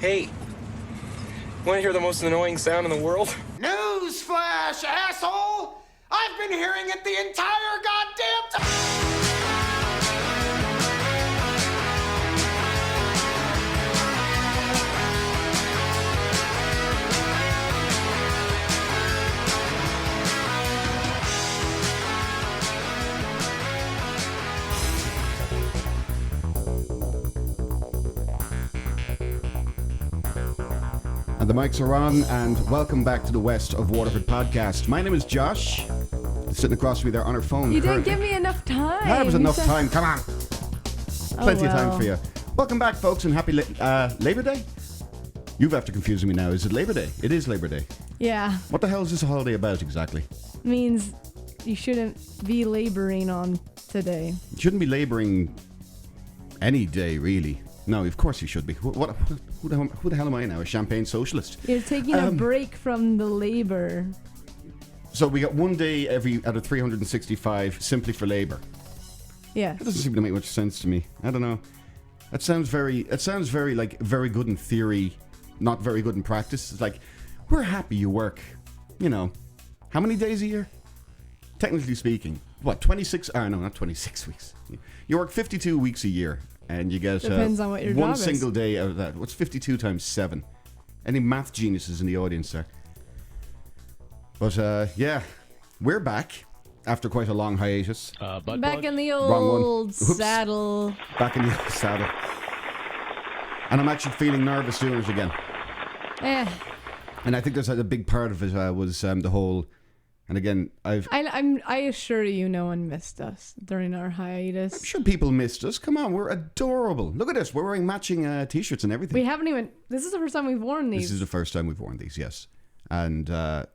Hey, want to hear the most annoying sound in the world? Newsflash, asshole! I've been hearing it the entire goddamn time! And the mics are on, and welcome back to the West of Waterford podcast. My name is Josh. Sitting across from me there on her phone. You didn't give me enough time. That was enough time. Come on. Plenty of time for you. Welcome back, folks, and happy Labor Day. You've after confusing me now. Is it Labor Day? It is Labor Day. Yeah. What the hell is this holiday about exactly? Means you shouldn't be laboring on today. You shouldn't be labouring any day, really. No, of course you should be. Who the hell am I now? A champagne socialist? You're taking a break from the labor. So we got one day out of 365 simply for labour. Yeah. That doesn't seem to make much sense to me. I don't know. It sounds very like very good in theory, not very good in practice. It's like, we're happy you work, how many days a year? Technically speaking, what, 26? No, not 26 weeks. You work 52 weeks a year. And you get depends on what your one job is. single day out of that. What's 52 times 7? Any math geniuses in the audience there? But yeah, we're back after quite a long hiatus. Back in the Wrong old one. saddle. Back in the old saddle. And I'm actually feeling nervous doing it again. And I think there's a big part of it was the whole. And again, I assure you, no one missed us during our hiatus. I'm sure people missed us. Come on, we're adorable. Look at us. We're wearing matching t-shirts and everything. We haven't even. This is the first time we've worn these. This is the first time we've worn these, yes. And I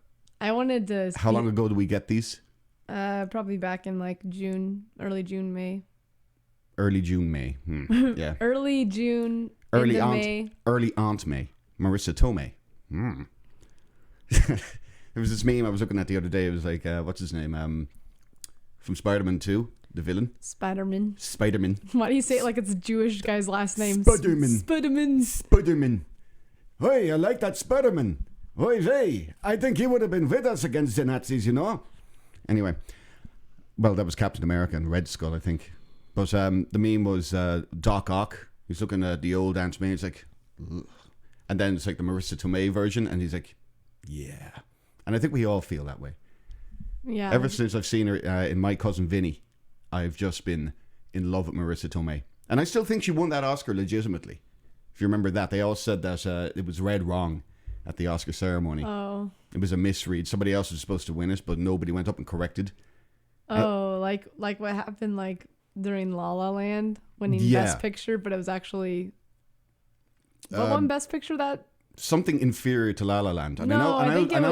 wanted to. How long ago did we get these? Probably back in like early June, May. Early June, May. Yeah. Early June. Early May. Aunt May. Marissa Tomei. There was this meme I was looking at the other day. It was like, what's his name? From Spider-Man 2, the villain. Spider-Man. Why do you say it like it's a Jewish guy's last name? Spider-Man. Hey, I like that Spider-Man. Hey, I think he would have been with us against the Nazis, Anyway, well, that was Captain America and Red Skull, I think. But the meme was Doc Ock. He's looking at the old Aunt May. He's like, ugh. And then it's like the Marissa Tomei version, and he's like, yeah. And I think we all feel that way. Yeah. Ever since I've seen her in My Cousin Vinny, I've just been in love with Marissa Tomei. And I still think she won that Oscar legitimately. If you remember that, they all said that it was read wrong at the Oscar ceremony. Oh. It was a misread. Somebody else was supposed to win it, but nobody went up and corrected. Oh, like what happened during La La Land, winning Best Picture, but it was actually what won Best Picture that? Something inferior to La La Land. And I think it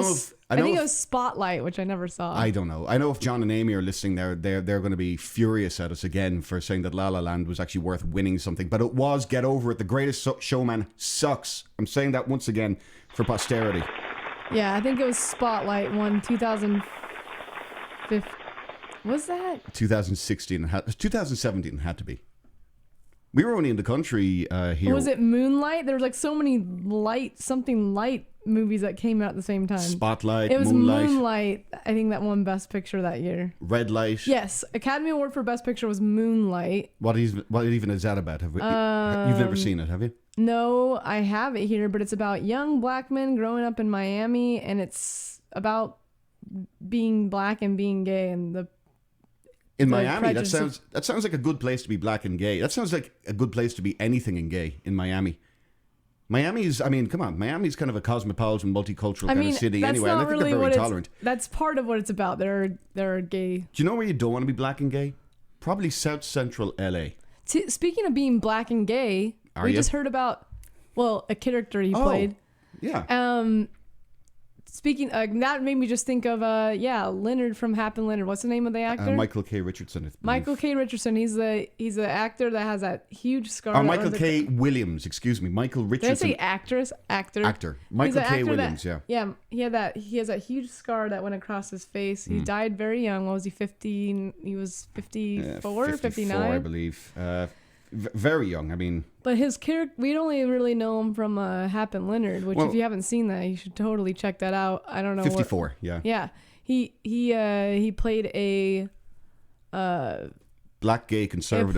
was Spotlight, which I never saw. I don't know. I know if John and Amy are listening, they're going to be furious at us again for saying that La La Land was actually worth winning something. But it was. Get over it. The Greatest Showman sucks. I'm saying that once again for posterity. Yeah, I think it was Spotlight won 2015. Was that 2016? 2017 had to be. We were only in the country here. Or was it Moonlight? There was so many light movies that came out at the same time. Spotlight, it was Moonlight. Moonlight, I think, that won Best Picture that year. Red Light. Yes, Academy Award for Best Picture was Moonlight. What even is that about? You've never seen it, have you? No, I have it here, but it's about young black men growing up in Miami, and it's about being black and being gay and the. In Miami, that sounds like a good place to be black and gay. That sounds like a good place to be anything and gay in Miami. Miami's kind of a cosmopolitan, multicultural kind of city anyway, and I think they're very tolerant. That's part of what it's about. They're gay. Do you know where you don't want to be black and gay? Probably South Central LA. Speaking of being black and gay, just heard about, a character he played. Yeah. Speaking, that made me just think of, Leonard from Hap and Leonard. What's the name of the actor? Michael K. Richardson. Michael K. Richardson. He's the actor that has that huge scar. Michael K. Williams. Excuse me, Michael Richardson. Did I say actress? Actor. Actor. Michael K. Williams. Yeah. He has that huge scar that went across his face. He died very young. What was he? 15? He was 54, 59. I believe. very young. I mean, but his character, we only really know him from Hap and Leonard, which if you haven't seen that, you should totally check that out. I don't know. 54. Yeah. He played a black gay conservative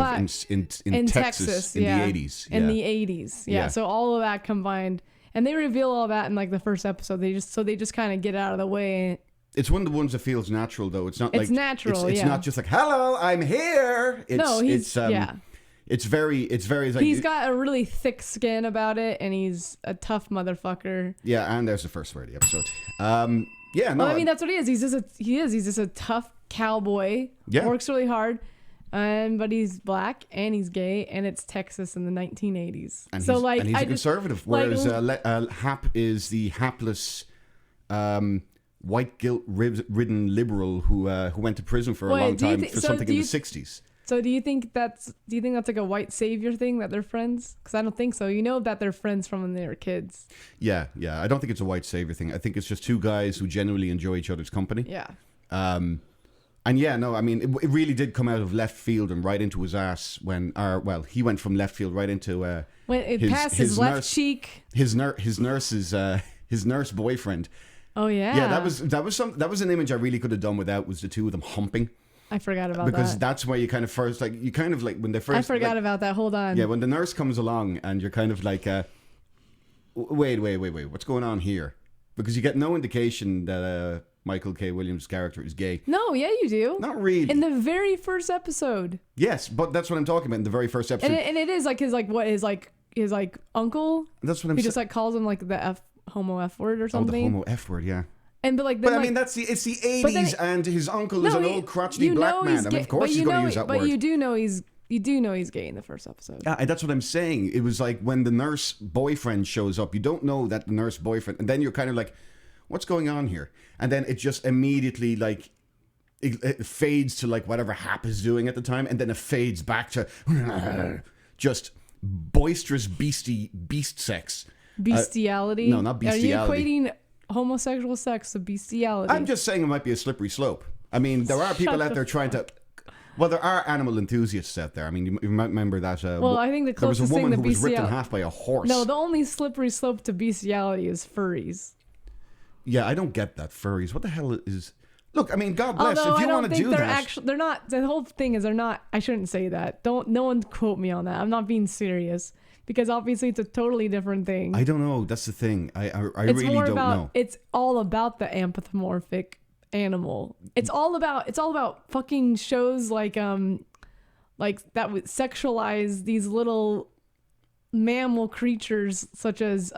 in Texas in the 80s. In the 80s. Yeah. So all of that combined, and they reveal all that in like the first episode. They just kind of get out of the way. It's one of the ones that feels natural, though. It's not like... It's natural, It's not just like, hello, I'm here. It's very... like, he's got a really thick skin about it, and he's a tough motherfucker. Yeah, and there's the first word of the episode. Well, I mean, that's what he is. He's just a tough cowboy. Yeah. Works really hard. But he's black and he's gay, and it's Texas in the 1980s. And he's a conservative, whereas Hap is the hapless... white guilt-ridden liberal who went to prison for a long time for something in the 60s. So do you think that's like a white savior thing, that they're friends? Because I don't think so. You know that they're friends from when they were kids. Yeah. I don't think it's a white savior thing. I think it's just two guys who genuinely enjoy each other's company. Yeah. And I mean, it really did come out of left field and right into his ass he went from left field right into when it passed his left cheek. His nurse boyfriend. Oh yeah. Yeah, that was an image I really could have done without, was the two of them humping. I forgot about that. Because that's where you kind of first when they first... I forgot about that. Hold on. Yeah, when the nurse comes along and you're kind of like, wait, what's going on here? Because you get no indication that Michael K. Williams' character is gay. No, yeah, you do. Not really. In the very first episode. Yes, but that's what I'm talking about, in the very first episode. And it is like his uncle. That's what I'm saying. He just like calls him like the homo F word or something. Oh, the homo F word, yeah. But I mean, it's the 80s, and his uncle is an old crotchety black man. I mean, of course he's going to use that word. But you do know he's gay in the first episode. Yeah, that's what I'm saying. It was like when the nurse boyfriend shows up, you don't know that the nurse boyfriend, and then you're kind of like, what's going on here? And then it just immediately like it fades to like whatever Hap is doing at the time, and then it fades back to just boisterous beast sex. Bestiality? No, not bestiality. Are you equating homosexual sex to bestiality? I'm just saying it might be a slippery slope. I mean, there are people out there trying to... Well, there are animal enthusiasts out there. I mean, you might remember that... I think the closest thing to bestiality... There was a woman who was ripped in half by a horse. No, the only slippery slope to bestiality is furries. Yeah, I don't get that. Furries. What the hell is... Look, I mean, God bless. If you want to do that... They're not... The whole thing is they're not... I shouldn't say that. No one quote me on that. I'm not being serious. Because obviously it's a totally different thing. I don't know. That's the thing. I really don't know. It's all about the anthropomorphic animal. It's all about fucking shows like that would sexualize these little mammal creatures such as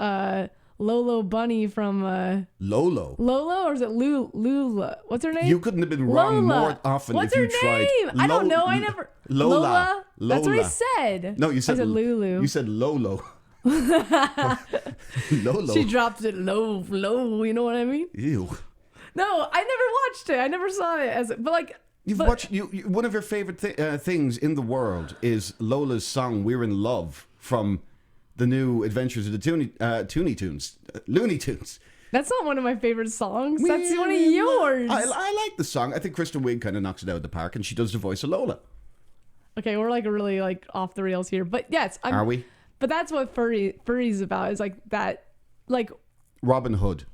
Lolo Bunny from Lolo, or is it Lula? What's her name? You couldn't have been wrong more often. What's if you her tried. name? I don't know. I never. Lola. That's what I said. No, you said Lulu. You said Lolo. Lolo. She dropped it low. You know what I mean? Ew. No, I never watched it. I never saw it watched one of your favorite things in the world is Lola's song "We're in Love" from the new Adventures of the Looney Tunes. That's not one of my favorite songs. That's one of yours. I like the song. I think Kristen Wiig kind of knocks it out of the park, and she does the voice of Lola. Okay, we're like really like off the rails here, but yes, are we? But that's what furry's about. Is like that, like Robin Hood.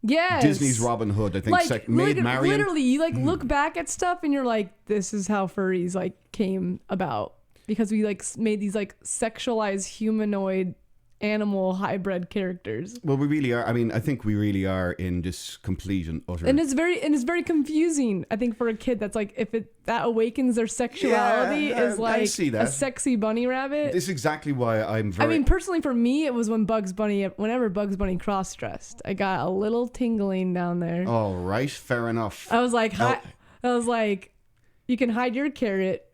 Yes, Disney's Robin Hood. I think like Maid Marian. Literally, you like look back at stuff and you're like, this is how furries like came about, because we like made these like sexualized humanoid animal hybrid characters. Well, we really are. I mean, I think we really are in this complete and utter. And it's very confusing. I think for a kid, that's like if that awakens their sexuality is like a sexy bunny rabbit. This is exactly why I'm very. I mean, personally, for me, it was whenever Bugs Bunny cross dressed, I got a little tingling down there. Oh, right, fair enough. I was like, you can hide your carrot.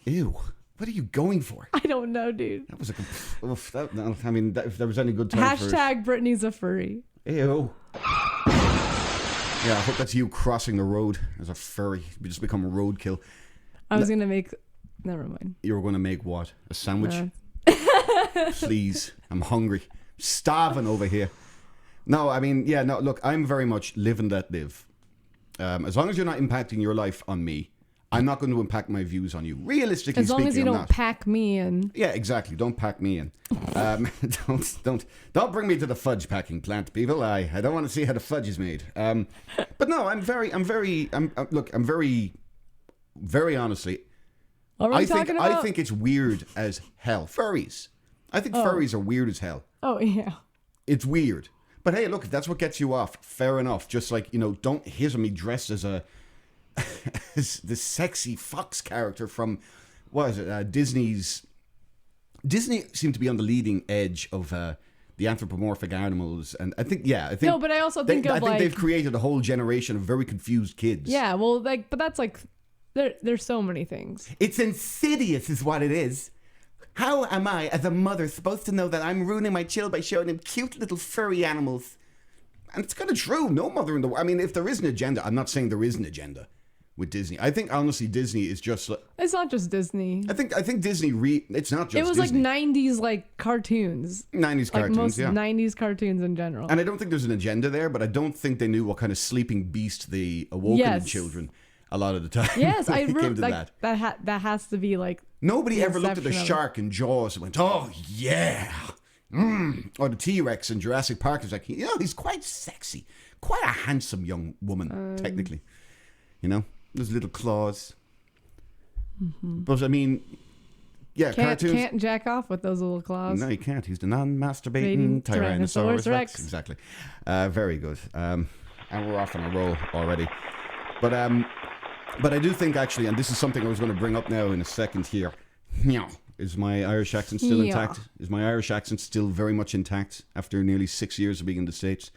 Ew. What are you going for? I don't know, dude. That was if there was any good time #, Brittany's a furry. Ew. Yeah, I hope that's you crossing the road as a furry. You just become a roadkill. I was going to make... Never mind. You were going to make what? A sandwich? Please. I'm hungry. Starving over here. No, I mean, yeah, no, look, I'm very much live and let live. As long as you're not impacting your life on me, I'm not going to impact my views on you. Realistically As long speaking, as you I'm don't not. pack me in. Yeah, exactly. Don't pack me in. Don't bring me to the fudge packing plant, people. I don't want to see how the fudge is made. But no, I'm very honestly. What were we talking about? I think it's weird as hell. Furries. I think furries are weird as hell. Oh, yeah. It's weird. But hey, look, if that's what gets you off, fair enough. Just like, don't hit on me dressed as the sexy fox character from, what is it, Disney's. Disney seemed to be on the leading edge of the anthropomorphic animals. And I think. No, but I also think I think they've created a whole generation of very confused kids. Yeah, well, but that's there's so many things. It's insidious is what it is. How am I, as a mother, supposed to know that I'm ruining my child by showing him cute little furry animals? And it's kind of true. No mother in the world. I mean, if there is an agenda, I'm not saying there is an agenda with Disney. I think, honestly, Disney is just... It's not just Disney. I think Disney... It's not just It was Disney. like 90s cartoons. 90s cartoons, most yeah. 90s cartoons in general. And I don't think there's an agenda there, but I don't think they knew what kind of sleeping beast they awoken in children a lot of the time. Yes, I came wrote to that has to be like... Nobody ever looked at the inception of it. shark in Jaws and went, oh, yeah. Or the T-Rex in Jurassic Park was like, he's quite sexy. Quite a handsome young woman, technically. Those little claws. Mm-hmm. But, I mean, yeah, cartoons... Can't jack off with those little claws. No, you can't. He's the non-masturbating Tyrannosaurus Rex. Exactly. Very good. And we're off on a roll already. But I do think, actually, and this is something I was going to bring up now in a second here. Is my Irish accent still intact? Is my Irish accent still very much intact after nearly 6 years of being in the States?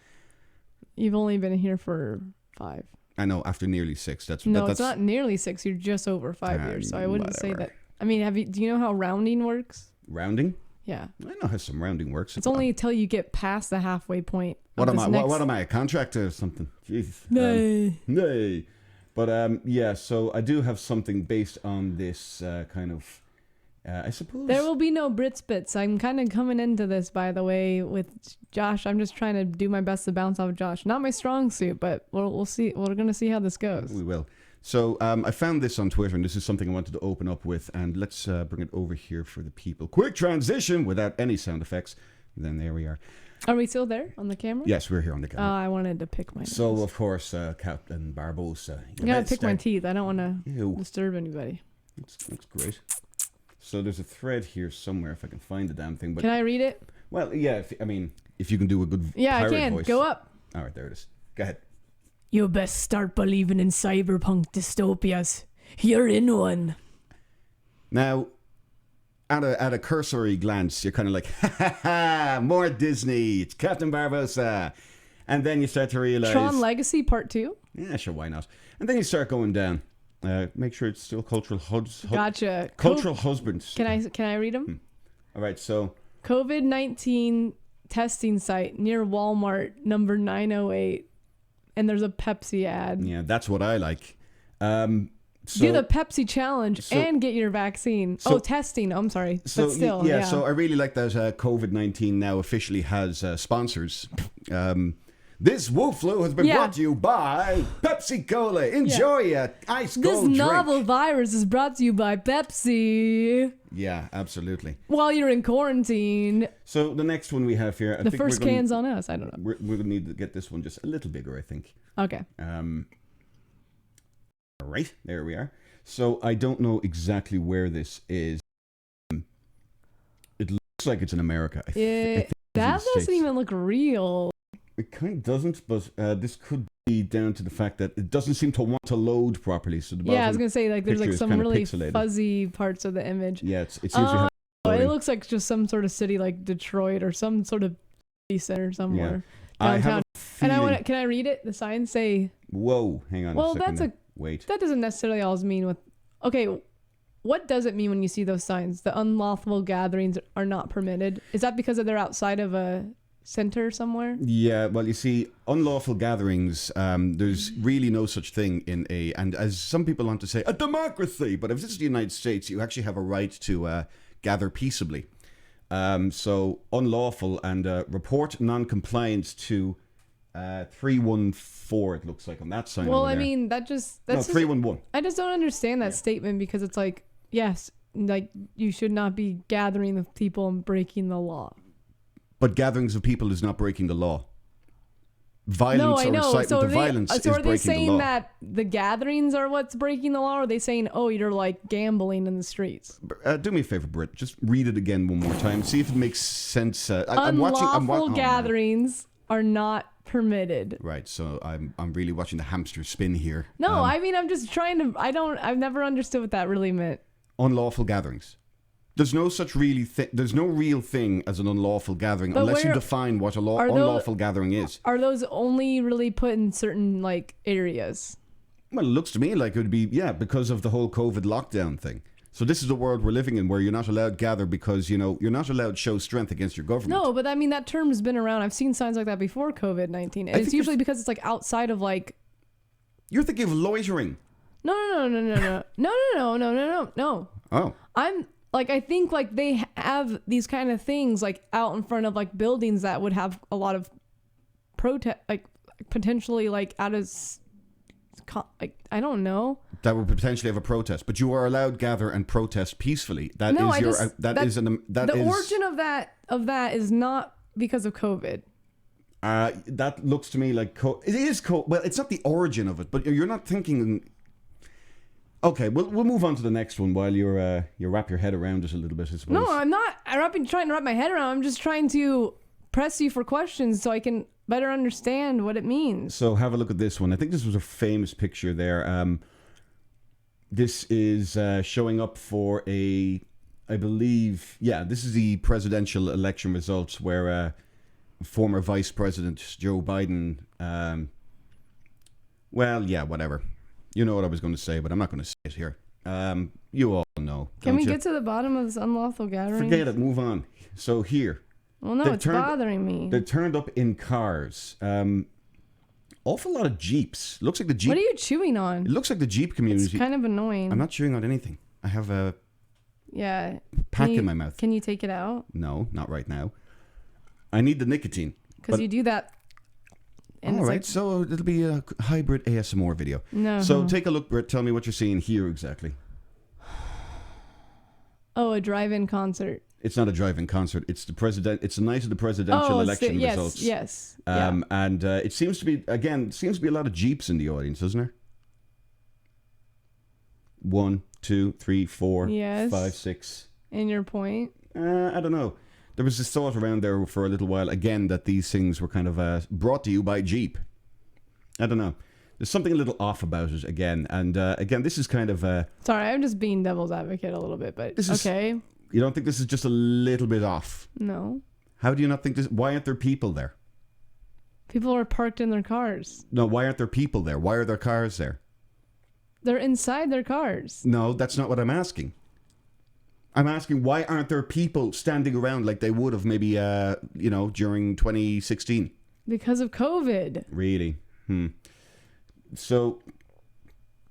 You've only been here for 5. I know, after nearly 6. That's it's not nearly 6. You're just over 5 years. So I wouldn't say that. I mean, do you know how rounding works? Rounding? Yeah. I know how some rounding works. It's only until you get past the halfway point. What am I, a contractor or something? Jeez. Nay. But so I do have something based on this kind of, I suppose. There will be no Brit Spits. I'm kind of coming into this, by the way, with Josh. I'm just trying to do my best to bounce off Josh. Not my strong suit, but we'll see. We're going to see how this goes. We will. So I found this on Twitter, and this is something I wanted to open up with, and let's bring it over here for the people. Quick transition without any sound effects. Then there we are. Are we still there on the camera? Yes, we're here on the camera. I wanted to pick my nose. So, of course, Captain Barbosa. I gotta pick my teeth. I don't want to disturb anybody. That's great. So there's a thread here somewhere, if I can find the damn thing. But can I read it? Well, yeah, if you can do a good pirate I can. voice. Go up. All right, there it is. Go ahead. You best start believing in cyberpunk dystopias. You're in one. Now, at a cursory glance, you're kind of like, ha ha ha, more Disney. It's Captain Barbosa. And then you start to realize... Tron Legacy Part 2? Yeah, sure, why not? And then you start going down. Make sure it's still cultural Gotcha. Cultural husbands. Can I read them? All right, so... COVID-19 testing site near Walmart, number 908. And there's a Pepsi ad. Yeah, that's what I like. Do the Pepsi challenge and get your vaccine. Testing. I'm sorry. But still, yeah. So I really like that COVID-19 now officially has sponsors. This Wolf Flu has been brought to you by Pepsi Cola. Enjoy a ice cold This novel virus is brought to you by Pepsi. Yeah, absolutely. While you're in quarantine. So the next one we have here. The first can's on us. I don't know. We're going to need to get this one just a little bigger, I think. Okay. All right, there we are. So I don't know exactly where this is. It looks like it's in America. I think that doesn't even look real. It kind of doesn't, but this could be down to the fact that it doesn't seem to want to load properly. So I was gonna say there's like some really fuzzy parts of the image. Yeah, it seems to have. It looks like just some sort of city like Detroit or some sort of center somewhere downtown. Can I read it? The signs say. Whoa, hang on. Well, wait. That doesn't necessarily always mean with. Okay, what does it mean when you see those signs? The unlawful gatherings are not permitted. Is that because they're outside of a center somewhere? Yeah, well, you see, unlawful gatherings, there's really no such thing in and as some people want to say, a democracy. But if this is the United States, you actually have a right to gather peaceably. So unlawful and report non-compliance to 314. It looks like on that sign. Well, over I there. mean, that's 311. I just don't understand that statement because it's like, yes, like you should not be gathering with people and breaking the law. But gatherings of people is not breaking the law. Violence No, I or know. incitement to violence is so are breaking they saying the law. that the gatherings are what's breaking the law? Or are they saying, oh, you're like gambling in the streets? Do me a favor, Britt. Just read it again one more time. See if it makes sense. Unlawful gatherings are not permitted. Right, so I'm really watching the hamster spin here. No, I mean I'm just trying to. I've never understood what that really meant. Unlawful gatherings. There's no such there's no real thing as an unlawful gathering unless you define what unlawful gathering is. Are those only really put in certain like areas? Well, it looks to me like it would be because of the whole COVID lockdown thing. So this is the world we're living in where you're not allowed to gather because, you're not allowed to show strength against your government. No, but I mean that term's been around. I've seen signs like that before COVID-19. And it's usually because it's like outside of like. You're thinking of loitering. No. Oh. I think like they have these kind of things like out in front of like buildings that would have a lot of protest, like potentially like I don't know. That would potentially have a protest, but you are allowed to gather and protest peacefully. The origin of that is not because of COVID. That looks to me like it is well, it's not the origin of it, but you're not thinking. Okay, we'll move on to the next one while you wrap your head around it a little bit, I suppose. No, I'm not. I'm not trying to wrap my head around. I'm just trying to press you for questions so I can better understand what it means. So have a look at this one. I think this was a famous picture there. This is showing up for I believe, this is the presidential election results where former Vice President Joe Biden, whatever. You know what I was going to say, but I'm not going to say it here. You all know. Can we get to the bottom of this unlawful gathering? Forget it. Move on. So here. Well, no, it's bothering me. They turned up in cars. Awful lot of Jeeps. Looks like the Jeep. What are you chewing on? It looks like the Jeep community. It's kind of annoying. I'm not chewing on anything. I have a pack in my mouth. Can you take it out? No, not right now. I need the nicotine. Because you do that. All right, so it'll be a hybrid ASMR video. No. So take a look, Britt. Tell me what you're seeing here exactly. Oh, a drive-in concert. It's not a drive-in concert. It's It's the night of the presidential election results. Yes. And it seems to be a lot of Jeeps in the audience, doesn't there? 1, 2, 3, 4, 5, 6. And your point? I don't know. There was this thought around there for a little while, again, that these things were kind of brought to you by Jeep. I don't know. There's something a little off about it, again. And, again, this is kind of... Sorry, I'm just being devil's advocate a little bit, but okay. You don't think this is just a little bit off? No. How do you not think this... Why aren't there people there? People are parked in their cars. No, why aren't there people there? Why are there cars there? They're inside their cars. No, that's not what I'm asking. I'm asking why aren't there people standing around like they would have maybe, during 2016? Because of COVID. Really? So,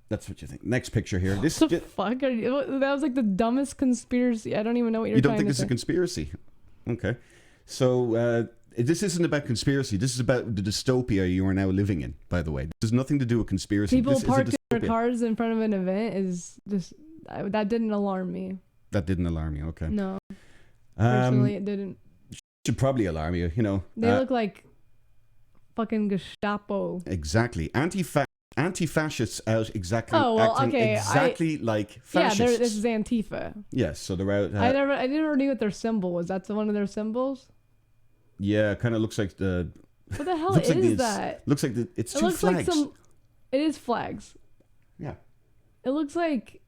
that's what you think. Next picture here. What the fuck? That was like the dumbest conspiracy. I don't even know what you're trying to say. You don't think it's a conspiracy? Okay. So, this isn't about conspiracy. This is about the dystopia you are now living in, by the way. This has nothing to do with conspiracy. People parked in their cars in front of an event is just... That didn't alarm me. That didn't alarm you, okay. No. Personally, it didn't. Should probably alarm you, They look like fucking Gestapo. Exactly. Anti-fascists out exactly like fascists. Yeah, this is Antifa. Yes, so they're out. I never knew what their symbol was. That's one of their symbols? Yeah, it kind of looks like the... What the hell is that? Looks like it's two flags. It is flags. Yeah. It looks like...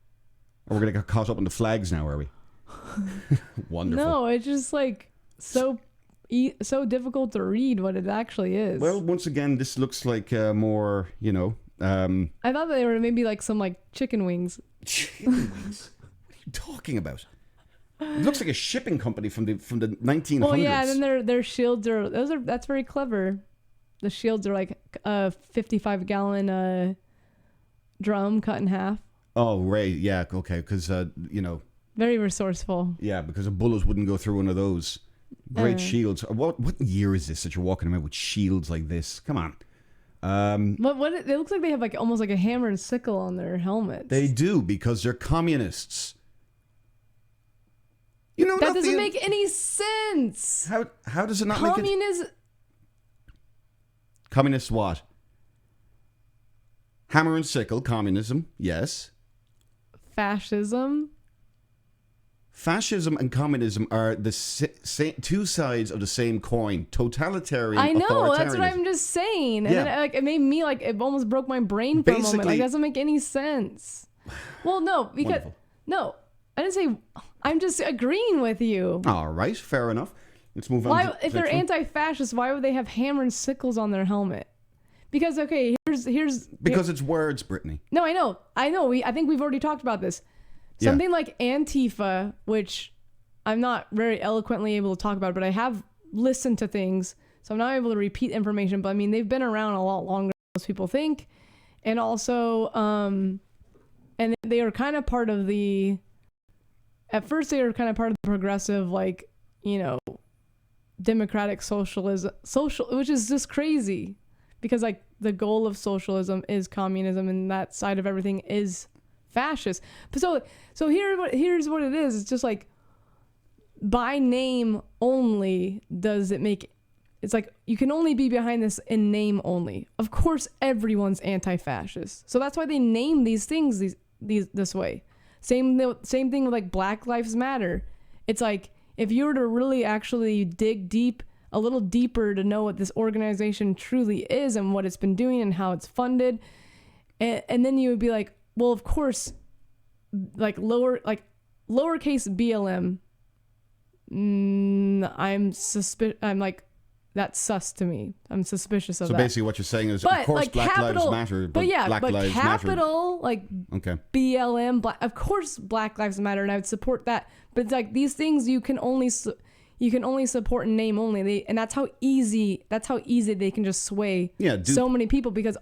We're going to get caught up on the flags now, are we? Wonderful. No, it's just like so difficult to read what it actually is. Well, once again, this looks like more, I thought they were maybe like some like chicken wings. Chicken wings? What are you talking about? It looks like a shipping company from the 1900s. Well, yeah, and then their shields that's very clever. The shields are like a 55-gallon drum cut in half. Oh, right. Yeah. Okay. Because, Very resourceful. Yeah, because a bullet wouldn't go through one of those. Great shields. What year is this that you're walking around with shields like this? Come on. What it looks like they have like almost like a hammer and sickle on their helmets. They do because they're communists. You know that doesn't make any sense. How does it not make it? Communist what? Hammer and sickle, communism, yes. Fascism. Fascism and communism are the two sides of the same coin. Totalitarian. I know, that's what I'm just saying. And then it made me it almost broke my brain for a moment. Like, it doesn't make any sense. Well, no, because no, I didn't say. I'm just agreeing with you. All right, fair enough. Let's move on. If they're anti-fascist, why would they have hammer and sickles on their helmet? Because here's because it's words, Brittany. No, I know. I think we've already talked about this. Something like Antifa, which I'm not very eloquently able to talk about, but I have listened to things, so I'm not able to repeat information. But I mean, they've been around a lot longer than most people think, and also, and they are kind of part of the. At first, they were kind of part of the progressive, democratic socialism, which is just crazy, because the goal of socialism is communism, and that side of everything is fascist. But so here's what it is. It's just by name only does it make. It's you can only be behind this in name only. Of course, everyone's anti-fascist, so that's why they name these things this way. Same thing with Black Lives Matter. It's if you were to really actually dig a little deeper to know what this organization truly is and what it's been doing and how it's funded, and then you would be well, of course, lowercase BLM. I'm that's sus to me. I'm suspicious of that. So basically what you're saying is, of course, Black Lives Matter, but Black Lives capital, okay. BLM, of course, Black Lives Matter, and I would support that. But it's these things you can only support in name only. And that's how easy they can just sway so many people, because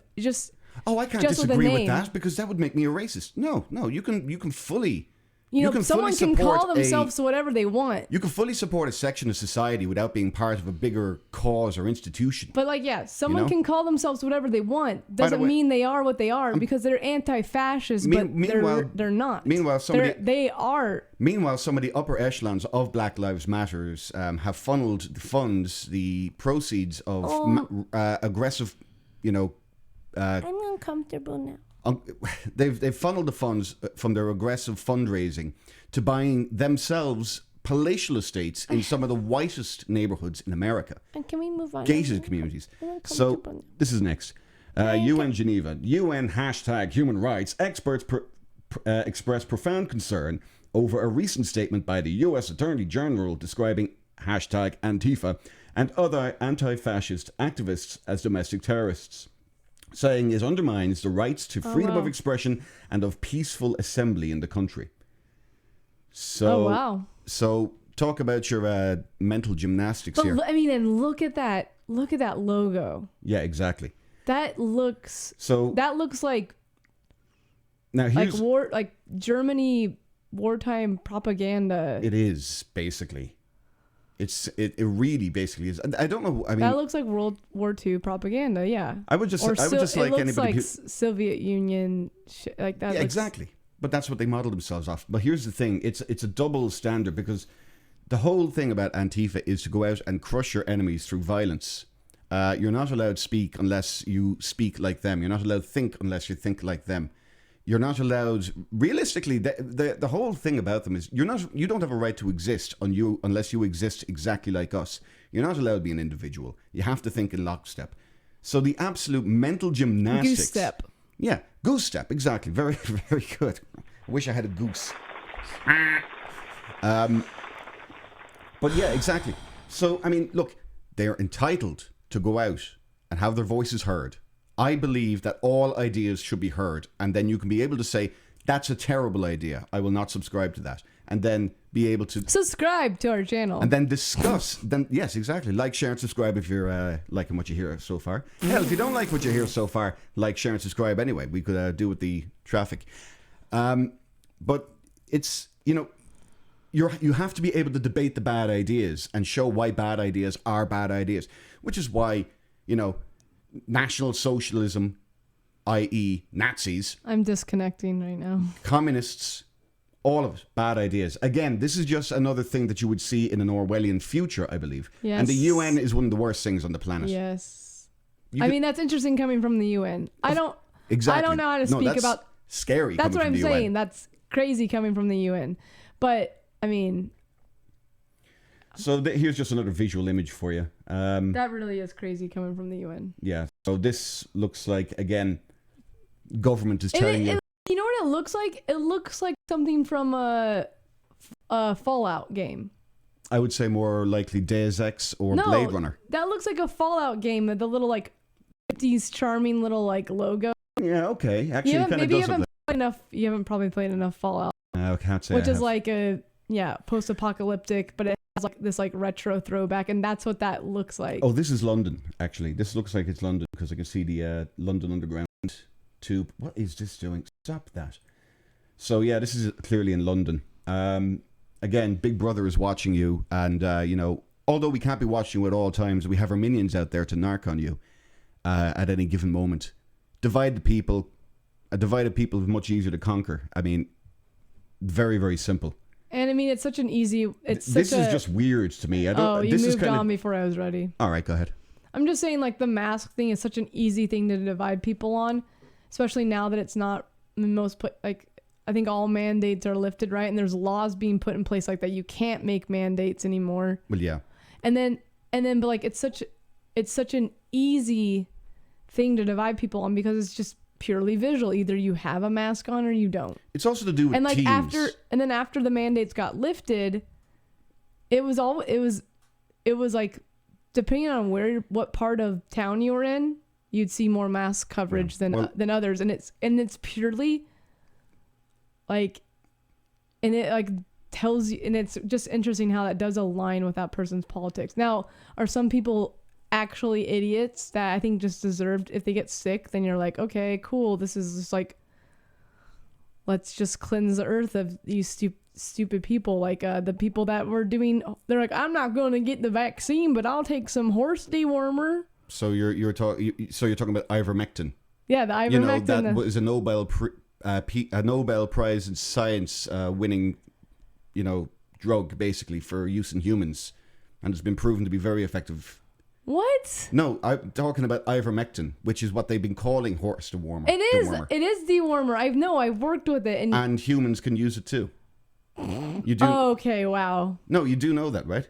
I can't disagree with that, because that would make me a racist. No, you can fully. Someone can call themselves whatever they want. You can fully support a section of society without being part of a bigger cause or institution. But someone can call themselves whatever they want. Doesn't mean they are what they are, because they're anti-fascist, but they're not. Meanwhile, they are. Meanwhile, some of the upper echelons of Black Lives Matters have funneled the funds, the proceeds of aggressive, I'm uncomfortable now. They've funneled the funds from their aggressive fundraising to buying themselves palatial estates in some of the whitest neighborhoods in America. And can we move on? Gated communities. So this is next. UN Geneva. UN #human rights. Experts express profound concern over a recent statement by the US Attorney General describing #Antifa and other anti-fascist activists as domestic terrorists, saying it undermines the rights to freedom of expression and of peaceful assembly in the country. So, So talk about your mental gymnastics here. I mean, and look at that logo. Yeah, exactly. That looks like now here's, Germany wartime propaganda. It is basically. It really basically is. I don't know. I mean, that looks like World War II propaganda. Yeah. I would just like anybody Soviet Union shit, like that. Yeah, exactly. But that's what they modeled themselves off. But here's the thing: it's a double standard, because the whole thing about Antifa is to go out and crush your enemies through violence. You're not allowed to speak unless you speak like them. You're not allowed to think unless you think like them. You're not allowed. Realistically, the whole thing about them is you don't have a right to exist unless you exist exactly like us. You're not allowed to be an individual. You have to think in lockstep. So the absolute mental gymnastics. Goose step. Yeah, goose step. Exactly. Very, very good. I wish I had a goose. But yeah, exactly. So I mean, look, they're entitled to go out and have their voices heard. I believe that all ideas should be heard, and then you can be able to say, that's a terrible idea, I will not subscribe to that, and then be able to subscribe to our channel and then discuss. Then yes, exactly, like, share and subscribe if you're liking what you hear so far. Hell, if you don't like what you hear so far, like, share and subscribe anyway. We could do with the traffic, but it's you have to be able to debate the bad ideas and show why bad ideas are bad ideas, which is why, National Socialism, i.e. Nazis, I'm disconnecting right now. communists, all of it, bad ideas. Again, this is just another thing that you would see in an Orwellian future, I believe. Yes. And the UN is one of the worst things on the planet. Yes. I mean, that's interesting coming from the UN. Exactly. I don't know how to speak about... Scary. That's what I'm saying. UN. That's crazy coming from the UN. But, I mean... So here's just another visual image for you. That really is crazy coming from the UN. Yeah. So this looks like, again, government is telling you... You know what it looks like? It looks like something from a Fallout game. I would say more likely Deus Ex or Blade Runner. That looks like a Fallout game with the little, 50s charming little, logo. Yeah, okay. Actually, it kind of does look like... You haven't probably played enough Fallout. I can't say Which I is have. like a, post-apocalyptic, but it has this retro throwback, and that's what that looks like. Oh, this is London, actually. This looks like it's London because I can see the London Underground tube. What is this doing? Stop that. So, yeah, this is clearly in London. Again, Big Brother is watching you, and, although we can't be watching you at all times, we have our minions out there to narc on you at any given moment. Divide the people. A divided people is much easier to conquer. I mean, very, very simple. And I mean, it's such an easy... This is just weird to me. You moved on before I was ready. All right, go ahead. I'm just saying, the mask thing is such an easy thing to divide people on, especially now that it's not I think all mandates are lifted, right? And there's laws being put in place like that. You can't make mandates anymore. Well, yeah. And then, but it's such an easy thing to divide people on because it's just purely visual. Either you have a mask on or you don't. It's also to do with teams. After the mandates got lifted, it was depending on what part of town you were in, you'd see more mask coverage than others, and it's purely tells you, and it's just interesting how that does align with that person's politics. Now, are some people actually idiots that I think just deserved, if they get sick, then you're like, okay, cool, this is just let's just cleanse the earth of these stupid people, the people that were doing, they're like, I'm not going to get the vaccine, but I'll take some horse dewormer. So you're talking about ivermectin. Yeah, the ivermectin. That was a Nobel Prize in Science winning, drug basically for use in humans, and it's been proven to be very effective. What? No, I'm talking about ivermectin, which is what they've been calling horse dewormer. It is dewormer. I've worked with it, and humans can use it too. You do. Oh, okay, wow. No, you do know that, right?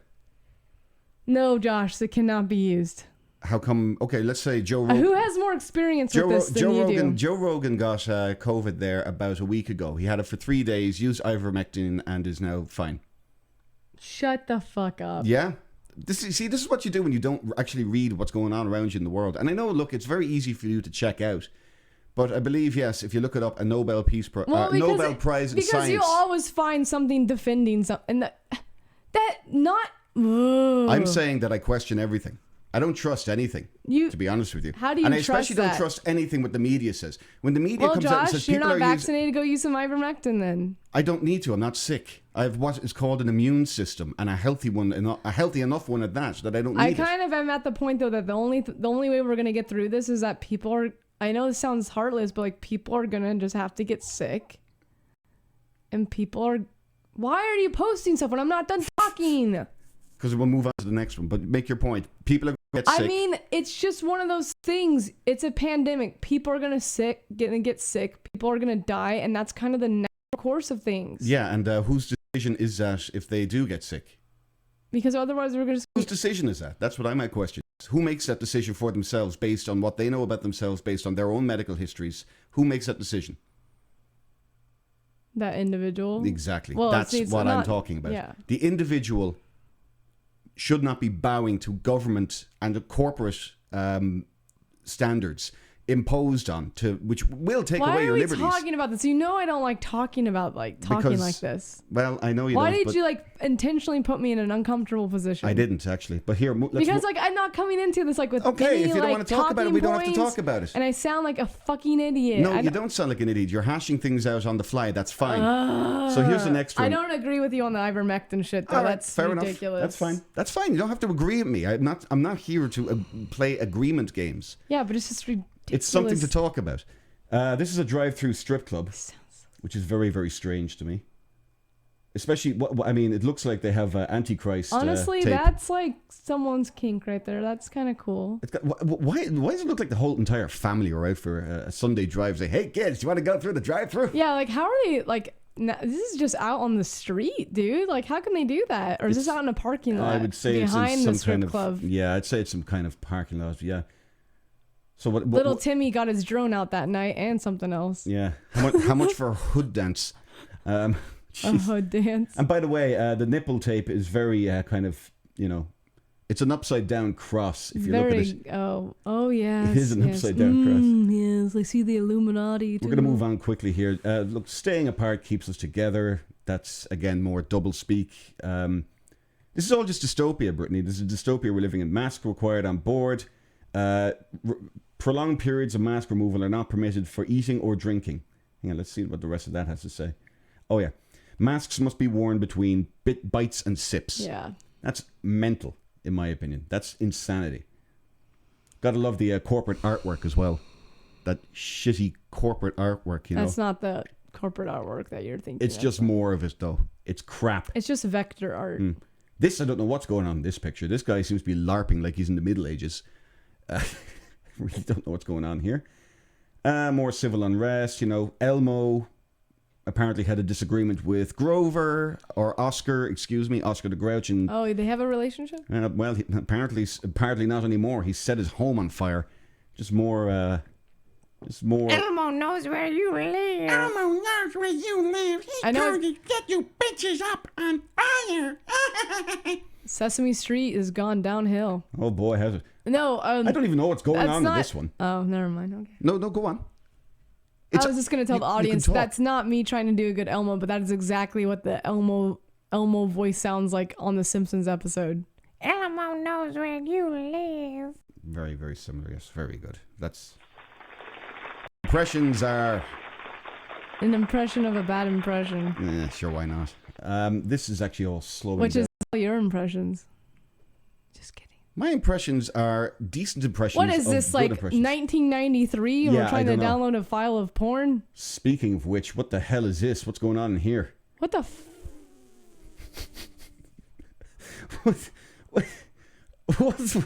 No, Josh, it cannot be used. How come? Okay, let's say Joe Rogan. Who has more experience with this than you do? Joe Rogan got COVID there about a week ago. He had it for 3 days, used ivermectin, and is now fine. Shut the fuck up. Yeah? This is what you do when you don't actually read what's going on around you in the world. And I know, look, it's very easy for you to check out. But I believe, yes, if you look it up, a Nobel Prize in Science. Because you always find something defending something. I'm saying that I question everything. I don't trust anything, to be honest with you. How do you trust that? And I especially don't trust anything what the media says. When the media comes out and says you're people not are vaccinated, go use some ivermectin then. I don't need to. I'm not sick. I have what is called an immune system, and a healthy one, and a healthy enough one at that I don't need I kind of am at the point, though, that the only way we're going to get through this is that people are... I know this sounds heartless, but people are going to just have to get sick. And people are... Why are you posting stuff when I'm not done talking? Because we'll move on to the next one. But make your point. People are going to get sick. I mean, it's just one of those things. It's a pandemic. People are going to get sick. People are going to die. And that's kind of the natural course of things. Yeah, and whose decision is that if they do get sick? Because otherwise we're going to... Whose decision is that? That's what I might question. Who makes that decision for themselves based on what they know about themselves, based on their own medical histories? Who makes that decision? That individual? Exactly. Well, that's what I'm talking about. Yeah. The individual should not be bowing to government and corporate standards. imposed on, which will take Why away are your we liberties. talking about this? You know I don't like talking about Because, like this. Well, I know you Why don't. did but you intentionally put me in an uncomfortable position? I didn't actually. But here, let's Because I'm not coming into this with okay, any, if you don't want to talk about it, we don't have to points, talk about it. And I sound like a fucking idiot. No, you don't sound like an idiot. You're hashing things out on the fly. That's fine. So here's the next one. I don't agree with you on the ivermectin shit though. All right, That's fair ridiculous. enough. That's fine. That's fine. You don't have to agree with me. I'm not here to play agreement games. Yeah, but it's just ridiculous. It's something to talk about. This is a drive-through strip club, which is very, very strange to me. Especially, I mean, it looks like they have Antichrist. Honestly, tape. that's like someone's kink right there. That's kind of cool. It's got, why does it look like the whole entire family are out for a Sunday drive? Say, hey kids, do you want to go through the drive-through? Yeah, like how are they like? This is just out on the street, dude. Like, how can they do that? Or is this out in a parking lot? I would say behind it's in the some strip kind of club. Yeah, I'd say it's some kind of parking lot. Yeah. So what? Little Timmy got his drone out that night and something else. Yeah. How much for a hood dance? A hood dance. And by the way, the nipple tape is very kind of, it's an upside down cross. If you look at it, oh yes. it is an upside down cross. Yes, I see the Illuminati. We're going to move on quickly here. Look, staying apart keeps us together. That's again more double speak. This is all just dystopia, Brittany. This is dystopia we're living in. Mask required on board. Prolonged periods of mask removal are not permitted for eating or drinking. Hang on, let's see what the rest of that has to say. Oh yeah, masks must be worn between bites and sips. Yeah, that's mental, in my opinion. That's insanity. Gotta love the corporate artwork as well. That shitty corporate artwork, That's not the corporate artwork that you're thinking. It's just more of it, though. It's crap. It's just vector art. This, I don't know what's going on in this picture. This guy seems to be LARPing like he's in the Middle Ages. Really don't know what's going on here. More civil unrest, Elmo apparently had a disagreement with Grover, or Oscar the Grouch. And, oh, they have a relationship? Well, apparently not anymore. He set his home on fire. Just more... Elmo knows where you live. Elmo knows where you live. He's going to get you bitches up on fire. Sesame Street has gone downhill. Oh boy, has it? No, I don't even know what's going on in this one. Oh, never mind. Okay. No, go on. I was just going to tell the audience that's not me trying to do a good Elmo, but that is exactly what the Elmo voice sounds like on the Simpsons episode. Elmo knows where you live. Very, very similar. Yes, very good. That's... Impressions are... An impression of a bad impression. Yeah, sure, why not? This is actually all slowing Which down. is all your impressions. Just kidding. My impressions are decent impressions. What is of this, good like impressions. 1993 and Yeah, we're trying I to don't know. download a file of porn? Speaking of which, what the hell is this? What's going on in here? What the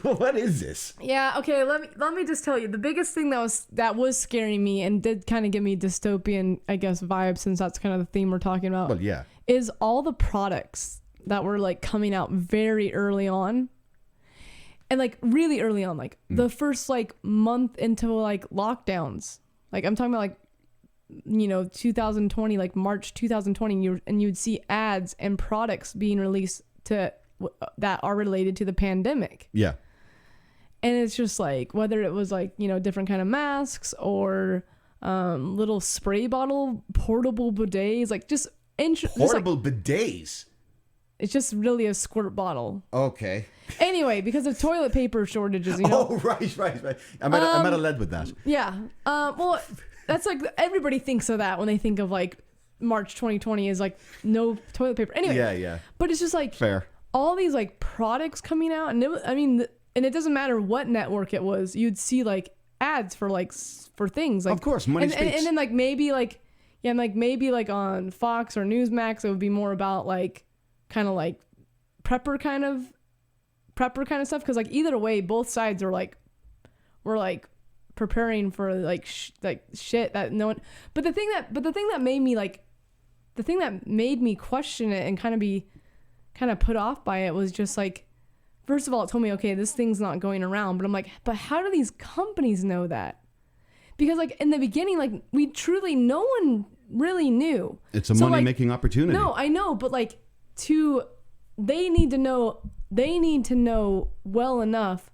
What is this? Yeah, okay, let me just tell you. The biggest thing that was scaring me and did kind of give me dystopian, I guess, vibes, since that's kind of the theme we're talking about. Well, yeah. Is all the products that were like coming out very early on. And like really early on, like the first like month into like lockdowns. Like I'm talking about like 2020, like March 2020, and you'd see ads and products being released that are related to the pandemic. Yeah. And it's just like, whether it was like, different kind of masks or little spray bottle, portable bidets, like just... Portable bidets? It's just really a squirt bottle. Okay. Anyway, because of toilet paper shortages, Oh, right. I might have led with that. Yeah. Well, that's like, everybody thinks of that when they think of like March 2020 is like no toilet paper. Anyway. Yeah. But it's just like... Fair. All these like products coming out, and and it doesn't matter what network it was, you'd see like ads for things like, of course, money speaks. And then like maybe on Fox or Newsmax it would be more about like kind of like prepper kind of stuff, because like either way both sides are like we're like preparing for like shit that no one. But the thing that made me question it and kind of put off by it was just like, first of all, it told me, okay, this thing's not going around, but I'm like, but how do these companies know that? Because like in the beginning, like no one really knew. It's a money-making opportunity. No, I know, but like they need to know well enough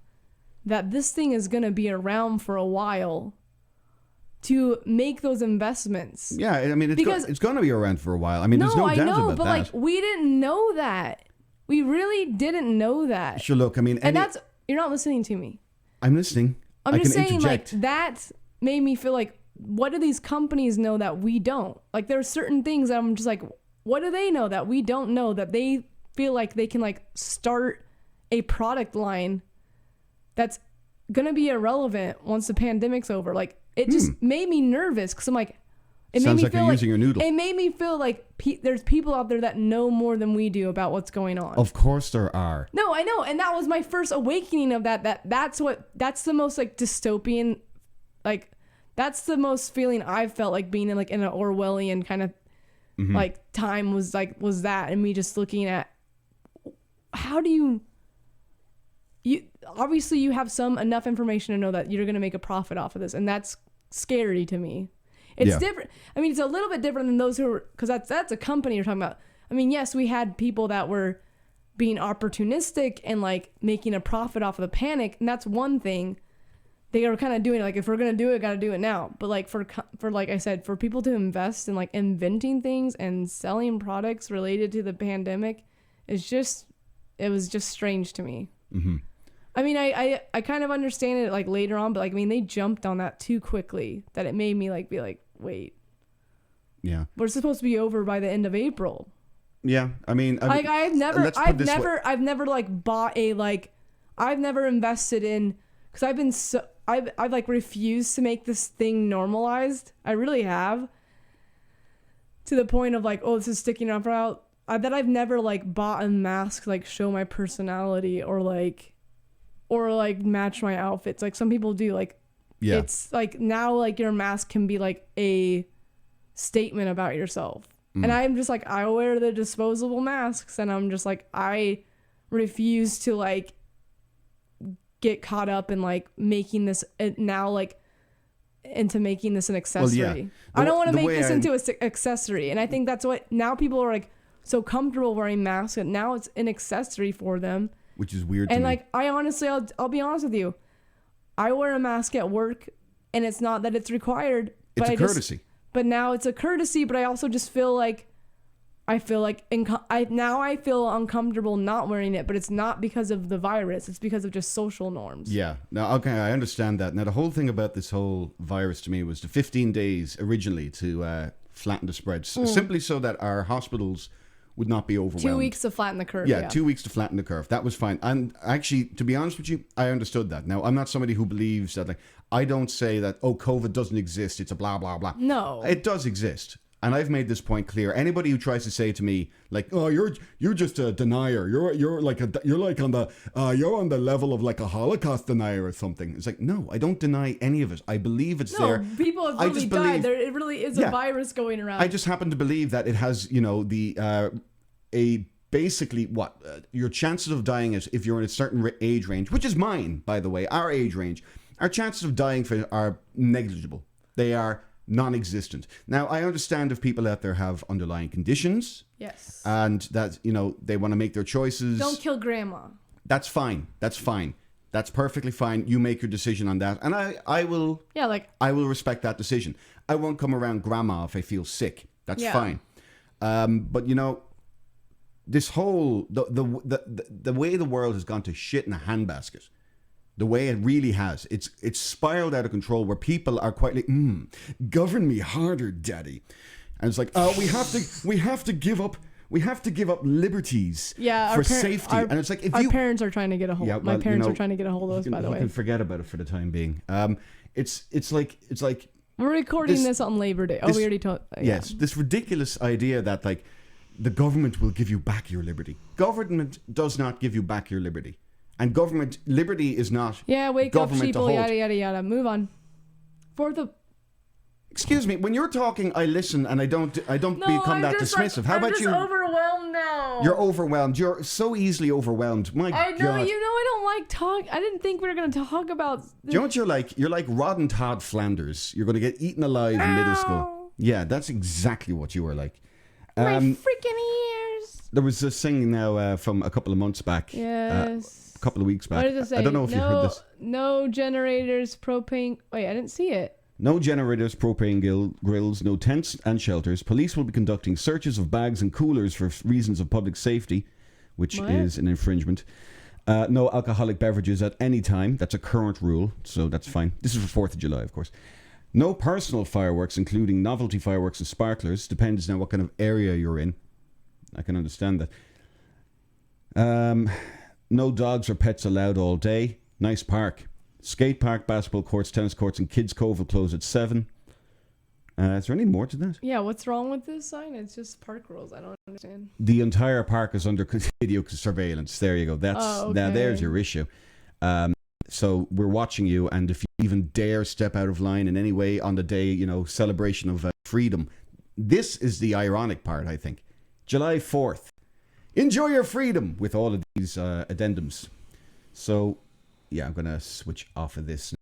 that this thing is going to be around for a while to make those investments. Yeah, I mean, it's going to be around for a while. I mean, there's no doubt about that. But like, we didn't know that. We really didn't know that. Sure, look, I mean... And that's... You're not listening to me. I'm listening. I'm just saying, interject. like, that made me feel like, what do these companies know that we don't? Like, there are certain things that I'm just like, what do they know that we don't know, that they feel like they can, like, start a product line that's gonna be irrelevant once the pandemic's over? Like, it just made me nervous, because I'm like, Sounds like you're using your noodle. It made me feel like there's people out there that know more than we do about what's going on. Of course there are. No, I know, and that was my first awakening of that's the most like dystopian, like that's the most feeling I've felt like being in like in an Orwellian kind of like time was that, and me just looking at how do you obviously you have enough information to know that you're gonna make a profit off of this, and that's scary to me. It's different. I mean, it's a little bit different than those who were, because that's a company you're talking about. I mean, yes, we had people that were being opportunistic and like making a profit off of the panic, and that's one thing. They are kind of doing it, like, if we're gonna do it, gotta do it now. But like for like I said, for people to invest in like inventing things and selling products related to the pandemic, it was just strange to me. Mm-hmm. I mean, I kind of understand it like later on, but like, I mean, they jumped on that too quickly that it made me like be like, wait, yeah, we're supposed to be over by the end of April. Yeah, I mean, like I've never like bought I've never invested in, because I've like refused to make this thing normalized. I really have, to the point of like, oh, this is sticking around for out. That I've never like bought a mask like show my personality or like match my outfits. Like some people do. Like, yeah, it's like now like your mask can be like a statement about yourself. And I'm just like, I wear the disposable masks, and I'm just like, I refuse to like get caught up in like making this now like into making this an accessory. Well, yeah. I don't want to make this into an accessory, and I think that's what now people are like so comfortable wearing masks, and now it's an accessory for them, which is weird to me. And like, I honestly, I'll be honest with you, I wear a mask at work, and it's not that it's required, but it's a courtesy. But now it's a courtesy, but I also just feel like I feel uncomfortable not wearing it, but it's not because of the virus. It's because of just social norms. Yeah. Now, okay, I understand that. Now, the whole thing about this whole virus to me was the 15 days originally to flatten the spread, simply so that our hospitals would not be overwhelmed. 2 weeks to flatten the curve. Yeah, 2 weeks to flatten the curve. That was fine. And actually, to be honest with you, I understood that. Now, I'm not somebody who believes that, like, I don't say that, oh, COVID doesn't exist, it's a blah, blah, blah. No. It does exist. And I've made this point clear. Anybody who tries to say to me, like, oh, you're just a denier. You're on the level of like a Holocaust denier or something. It's like, no, I don't deny any of it. I believe it's there. No, people have really died. It really is a virus going around. I just happen to believe that it has, basically your chances of dying is, if you're in a certain age range, which is mine, by the way, our age range, our chances of dying are negligible. They are non-existent. Now, I understand if people out there have underlying conditions. Yes. And that, they want to make their choices. Don't kill grandma. That's fine. That's perfectly fine. You make your decision on that. And I will respect that decision. I won't come around grandma if I feel sick. That's fine. But this whole the way the world has gone to shit in a handbasket, the way it really has, it's spiraled out of control, where people are quite like, govern me harder, daddy. And it's like, we have to give up liberties for safety. And it's like, if our parents are trying to get a hold. My parents are trying to get a hold of us. By the way, you can forget about it for the time being. It's like we're recording this on Labor Day. We already told. Yes, this ridiculous idea that like the government will give you back your liberty. Government does not give you back your liberty. And government liberty is not. Yeah, wake up, sheeple, yada yada yada. Move on. Excuse me. When you're talking, I listen, and I don't become that dismissive. Like, How about you? I'm just overwhelmed now. You're overwhelmed. You're so easily overwhelmed. My God. I know. I don't like talk. I didn't think we were going to talk about. Do you know what you're like? You're like Rod and Todd Flanders. You're going to get eaten alive in middle school. Yeah, that's exactly what you are like. My freaking ears. There was this thing now from a couple of months back. Yes. A couple of weeks back. What does it say? I don't know if you heard this. No generators, propane. Wait, I didn't see it. No generators, propane grills, no tents and shelters. Police will be conducting searches of bags and coolers for reasons of public safety, which is an infringement. No alcoholic beverages at any time. That's a current rule, so that's fine. This is for 4th of July, of course. No personal fireworks, including novelty fireworks and sparklers. Depends now what kind of area you're in. I can understand that. No dogs or pets allowed all day. Nice park. Skate park, basketball courts, tennis courts, and Kids Cove will close at 7. Is there any more to that? Yeah, what's wrong with this sign? It's just park rules. I don't understand. The entire park is under video surveillance. There you go. Now there's your issue. So we're watching you, and if you even dare step out of line in any way on the day, celebration of freedom, this is the ironic part, I think. July 4th. Enjoy your freedom with all of these addendums. So, yeah, I'm going to switch off of this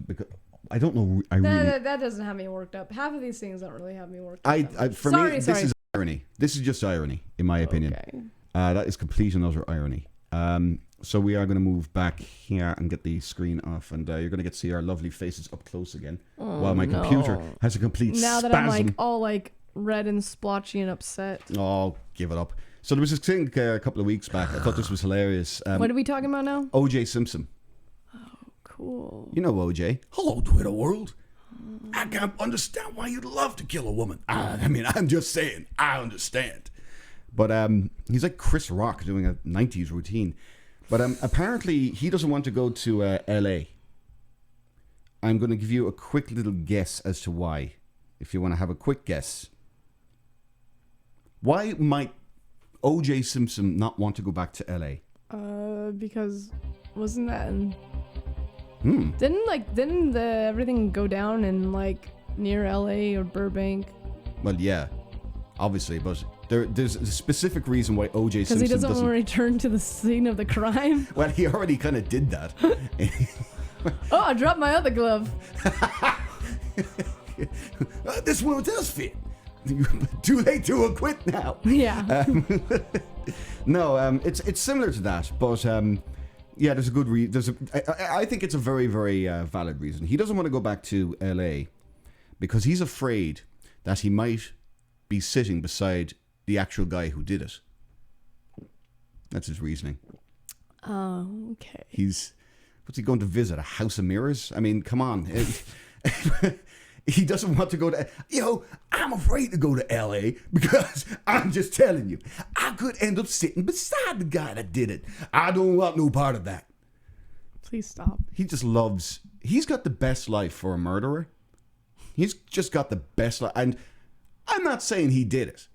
because I don't know. That doesn't have me worked up. Half of these things don't really have me worked up. For me, this is irony. This is just irony, in my opinion. Okay. That is complete and utter irony. So we are going to move back here and get the screen off, and you're going to get to see our lovely faces up close again, while my computer has a complete now spasm. That I'm all red and splotchy and upset. Oh, give it up. So there was this thing a couple of weeks back. I thought this was hilarious. What are we talking about now? O.J. Simpson. Oh, cool. You know O.J. Hello, Twitter world. I can't understand why you'd love to kill a woman. I mean, I'm just saying, I understand. But he's like Chris Rock doing a 90s routine. But apparently he doesn't want to go to L.A. I'm going to give you a quick little guess as to why. If you want to have a quick guess. Why might O.J. Simpson not want to go back to L.A.? Because wasn't that didn't everything go down in near L.A. or Burbank? Well, yeah, obviously, but there's a specific reason why O.J. Simpson because he doesn't want to return to the scene of the crime. Well, he already kind of did that. Oh, I dropped my other glove. This one does fit. Too late to acquit now. Yeah. No, it's similar to that, but yeah, there's a good reason. I think it's a very, very valid reason. He doesn't want to go back to L.A. because he's afraid that he might be sitting beside the actual guy who did it. That's his reasoning. Oh, okay. What's he going to visit? A house of mirrors? I mean, come on. He doesn't want to go to... I'm afraid to go to L.A. because I'm just telling you, I could end up sitting beside the guy that did it. I don't want no part of that. Please stop. He just loves... He's got the best life for a murderer. He's just got the best life. And I'm not saying he did it,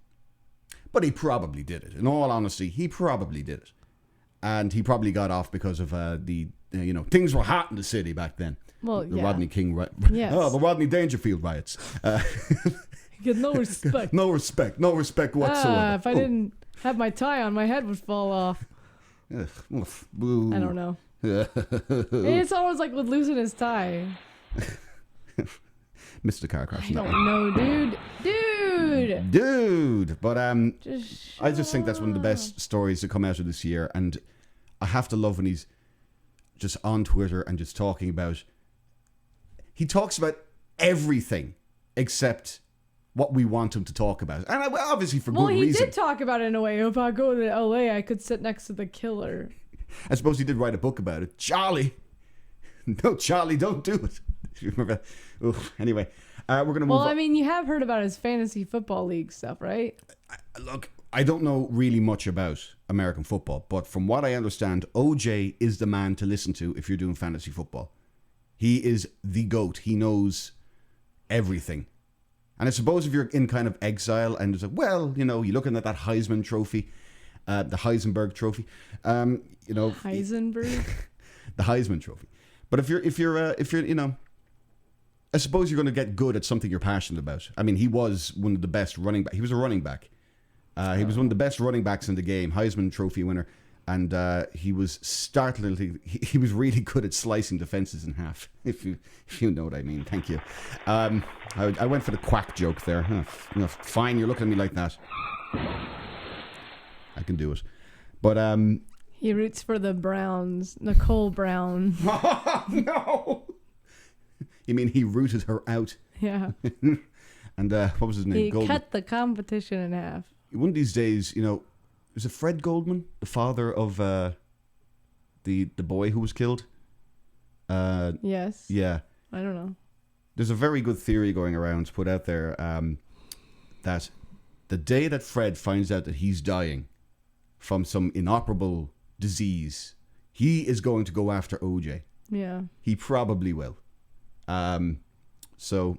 but he probably did it. In all honesty, he probably did it. And he probably got off because of the things were hot in the city back then. Well, the yeah. Rodney King Yes. the Rodney Dangerfield riots. You get no respect. No respect whatsoever. If I didn't have my tie on, my head would fall off. Ugh, boo. I don't know. It's always like with losing his tie. Missed the car crash. I don't know, dude. But I just think that's one of the best stories to come out of this year, and I have to love when he's just on Twitter and just talking about. He talks about everything except what we want him to talk about, and obviously for good reason. Well, he did talk about it in a way. If I go to LA, I could sit next to the killer. I suppose he did write a book about it. Charlie, no, Charlie, don't do it. You remember? Anyway, we're gonna move. Well, on. I mean, you have heard about his fantasy football league stuff, right? Look, I don't know really much about American football, but from what I understand, OJ is the man to listen to if you're doing fantasy football. He is the GOAT. He knows everything. And I suppose if you're in kind of exile and it's like, well, you're looking at that Heisman trophy, the Heisenberg trophy, Heisenberg? the Heisman trophy. But if you're I suppose you're going to get good at something you're passionate about. I mean, he was one of the best running back. He was a running back. He was one of the best running backs in the game, Heisman Trophy winner, and he was startlingly. He was really good at slicing defenses in half. If you know what I mean. Thank you. I went for the quack joke there. Fine, you're looking at me like that. I can do it, but he roots for the Browns, Nicole Brown. No. You mean he rooted her out? Yeah. And what was his name? He Goldman. cut the competition in half. One of these days, was it Fred Goldman, the father of the boy who was killed? Yes. Yeah. I don't know. There's a very good theory going around, put out there, that the day that Fred finds out that he's dying from some inoperable disease, he is going to go after OJ. Yeah. He probably will. So,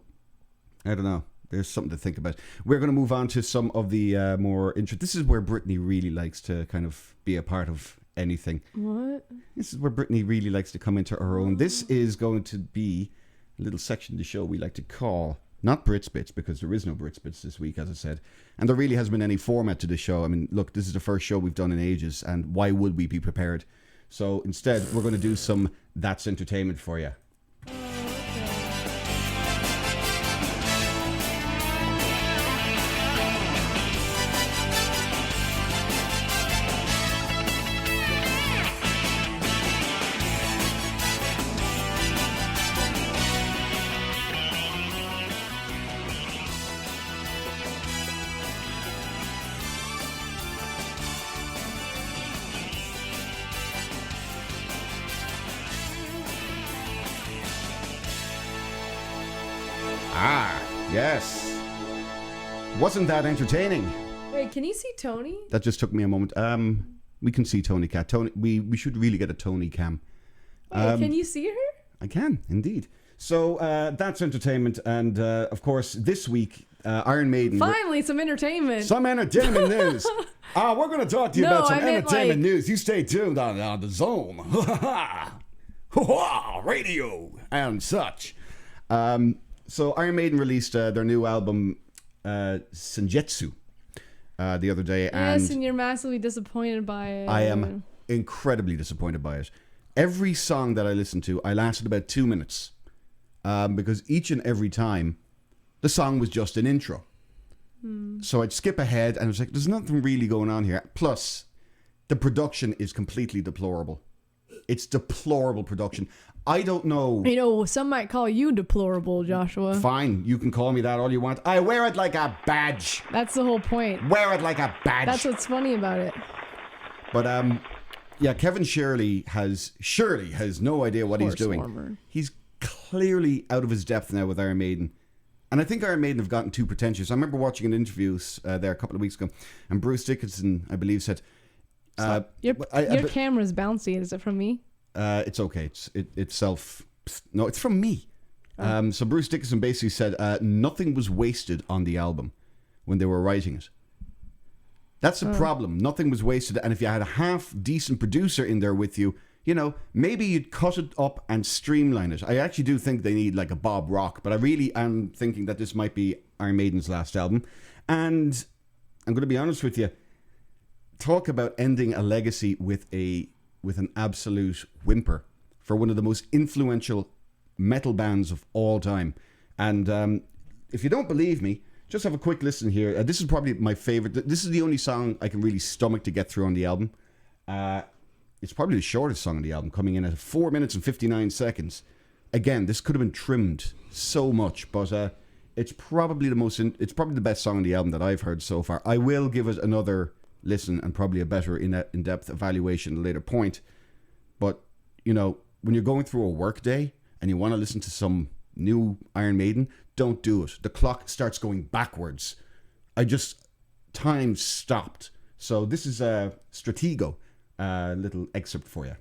I don't know. There's something to think about. We're going to move on to some of the more interesting... This is where Brittany really likes to kind of be a part of anything. What? This is where Brittany really likes to come into her own. This is going to be a little section of the show we like to call... Not Brit's Bits, because there is no Brit's Bits this week, as I said. And there really hasn't been any format to this show. I mean, look, this is the first show we've done in ages, and why would we be prepared? So instead, we're going to do some That's Entertainment for you. Ah, yes. Wasn't that entertaining? Wait, can you see Tony? That just took me a moment. We can see Tony Cat. Tony, we should really get a Tony cam. Wait, can you see her? I can, indeed. So that's entertainment. And of course, this week, Iron Maiden. Finally, some entertainment. Some entertainment news. We're going to talk to you about some I meant, entertainment news. You stay tuned on the Zone. Radio and such. So Iron Maiden released their new album, Senjutsu, the other day. Yes, and you're massively disappointed by it. I am incredibly disappointed by it. Every song that I listened to, I lasted about 2 minutes. Because each and every time, the song was just an intro. So I'd skip ahead and I was like, there's nothing really going on here. Plus, the production is completely deplorable. It's deplorable production. I don't know. You know, some might call you deplorable, Joshua. Fine, you can call me that all you want. I wear it like a badge. That's the whole point. Wear it like a badge. That's what's funny about it. But yeah, Kevin Shirley has no idea what he's doing. Warmer. He's clearly out of his depth now with Iron Maiden. And I think Iron Maiden have gotten too pretentious. I remember watching an interview there a couple of weeks ago, and Bruce Dickinson, I believe, said... Your camera's bouncy. Is it from me? It's okay. It's self... No, it's from me. So Bruce Dickinson basically said nothing was wasted on the album when they were writing it. That's the problem. Nothing was wasted. And if you had a half-decent producer in there with you, you know, maybe you'd cut it up and streamline it. I actually do think they need like a Bob Rock, but I really am thinking that this might be Iron Maiden's last album. And I'm going to be honest with you. Talk about ending a legacy with an absolute whimper for one of the most influential metal bands of all time. And if you don't believe me, just have a quick listen here. This is probably my favorite. This is the only song I can really stomach to get through on the album. It's probably the shortest song on the album, coming in at 4 minutes and 59 seconds. Again, this could have been trimmed so much, but it's probably it's probably the best song on the album that I've heard so far. I will give it another listen and probably a better in-depth evaluation at a later point. But, you know, when you're going through a work day and you want to listen to some new Iron Maiden, don't do it. The clock starts going backwards. Time stopped. So this is Stratego, a little excerpt for you.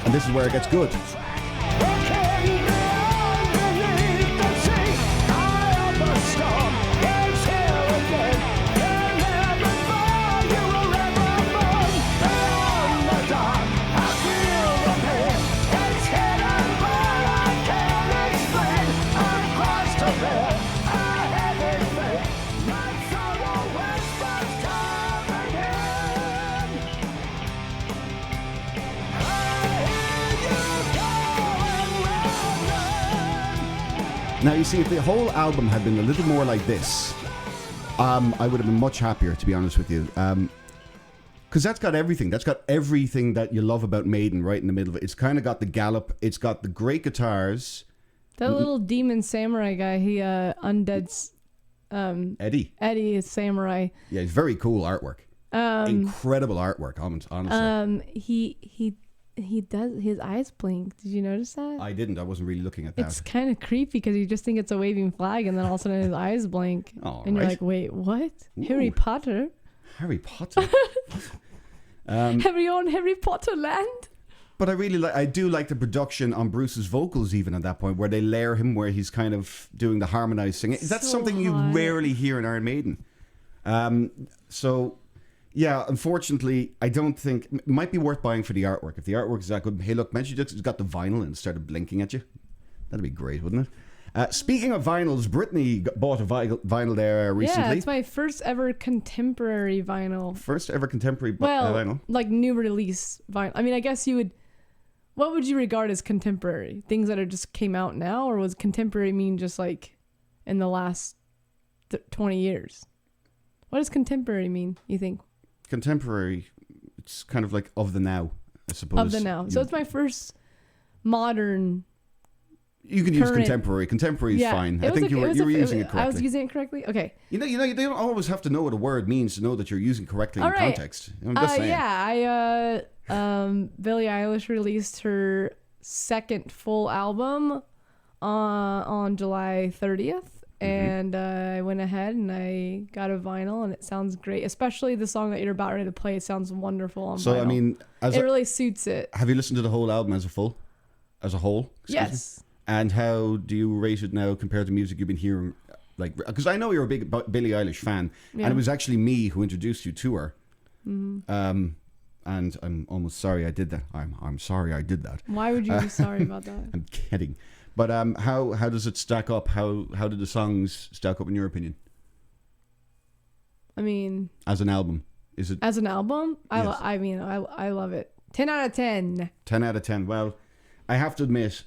And this is where it gets good. Now, you see, if the whole album had been a little more like this, I would have been much happier, to be honest with you. Because that's got everything. That's got everything that you love about Maiden right in the middle of it. It's kind of got the gallop. It's got the great guitars. That little demon samurai guy, he undead's Eddie. Eddie is samurai. Yeah, it's very cool artwork. Incredible artwork, honestly. He does, his eyes blink. Did you notice that? I didn't. I wasn't really looking at that. It's kind of creepy because you just think it's a waving flag, and then all of a sudden his eyes blink, and you're like, "Wait, what? Ooh. Harry Potter? Harry Potter? Harry on Harry Potter land?" But I do like the production on Bruce's vocals even at that point, where they layer him, where he's kind of doing the harmonized singing. That's So something you hot. rarely hear in Iron Maiden. So, yeah, unfortunately, I don't think... It might be worth buying for the artwork. If the artwork is that good, hey, look, mention it's got the vinyl and started blinking at you. That'd be great, wouldn't it? Speaking of vinyls, Brittany bought a vinyl there recently. Yeah, it's my first ever contemporary vinyl. First ever contemporary Well, vinyl. like new release vinyl. I mean, I guess you would... What would you regard as contemporary? Things that are just came out now? Or was contemporary mean just like in the last 20 years? What does contemporary mean, you think? Contemporary, it's kind of like of the now, I suppose. Of the now. So it's my first modern... You can use current- contemporary. Contemporary is fine. It I was think you were using it correctly. I was using it correctly? Okay. You know, you don't always have to know what a word means to know that you're using correctly in All right. context. I'm just saying. Yeah, Billie Eilish released her second full album on July 30th. And I went ahead and I got a vinyl, and it sounds great. Especially the song that you're about ready to play. It sounds wonderful on So, vinyl. I mean, it really suits it. have you listened to the whole album as a whole? Yes. Me? And how do you rate it now compared to music you've been hearing? Like, because I know you're a big Billie Eilish fan, Yeah. and it was actually me who introduced you to her. And I'm almost sorry I did that. I'm sorry I did that. Why would you be sorry about that? I'm kidding. But how does it stack up? How did the songs stack up in your opinion? I mean, As an album, is it as an album, Yes. I love it. 10 out of 10. 10 out of 10? Well, I have to admit,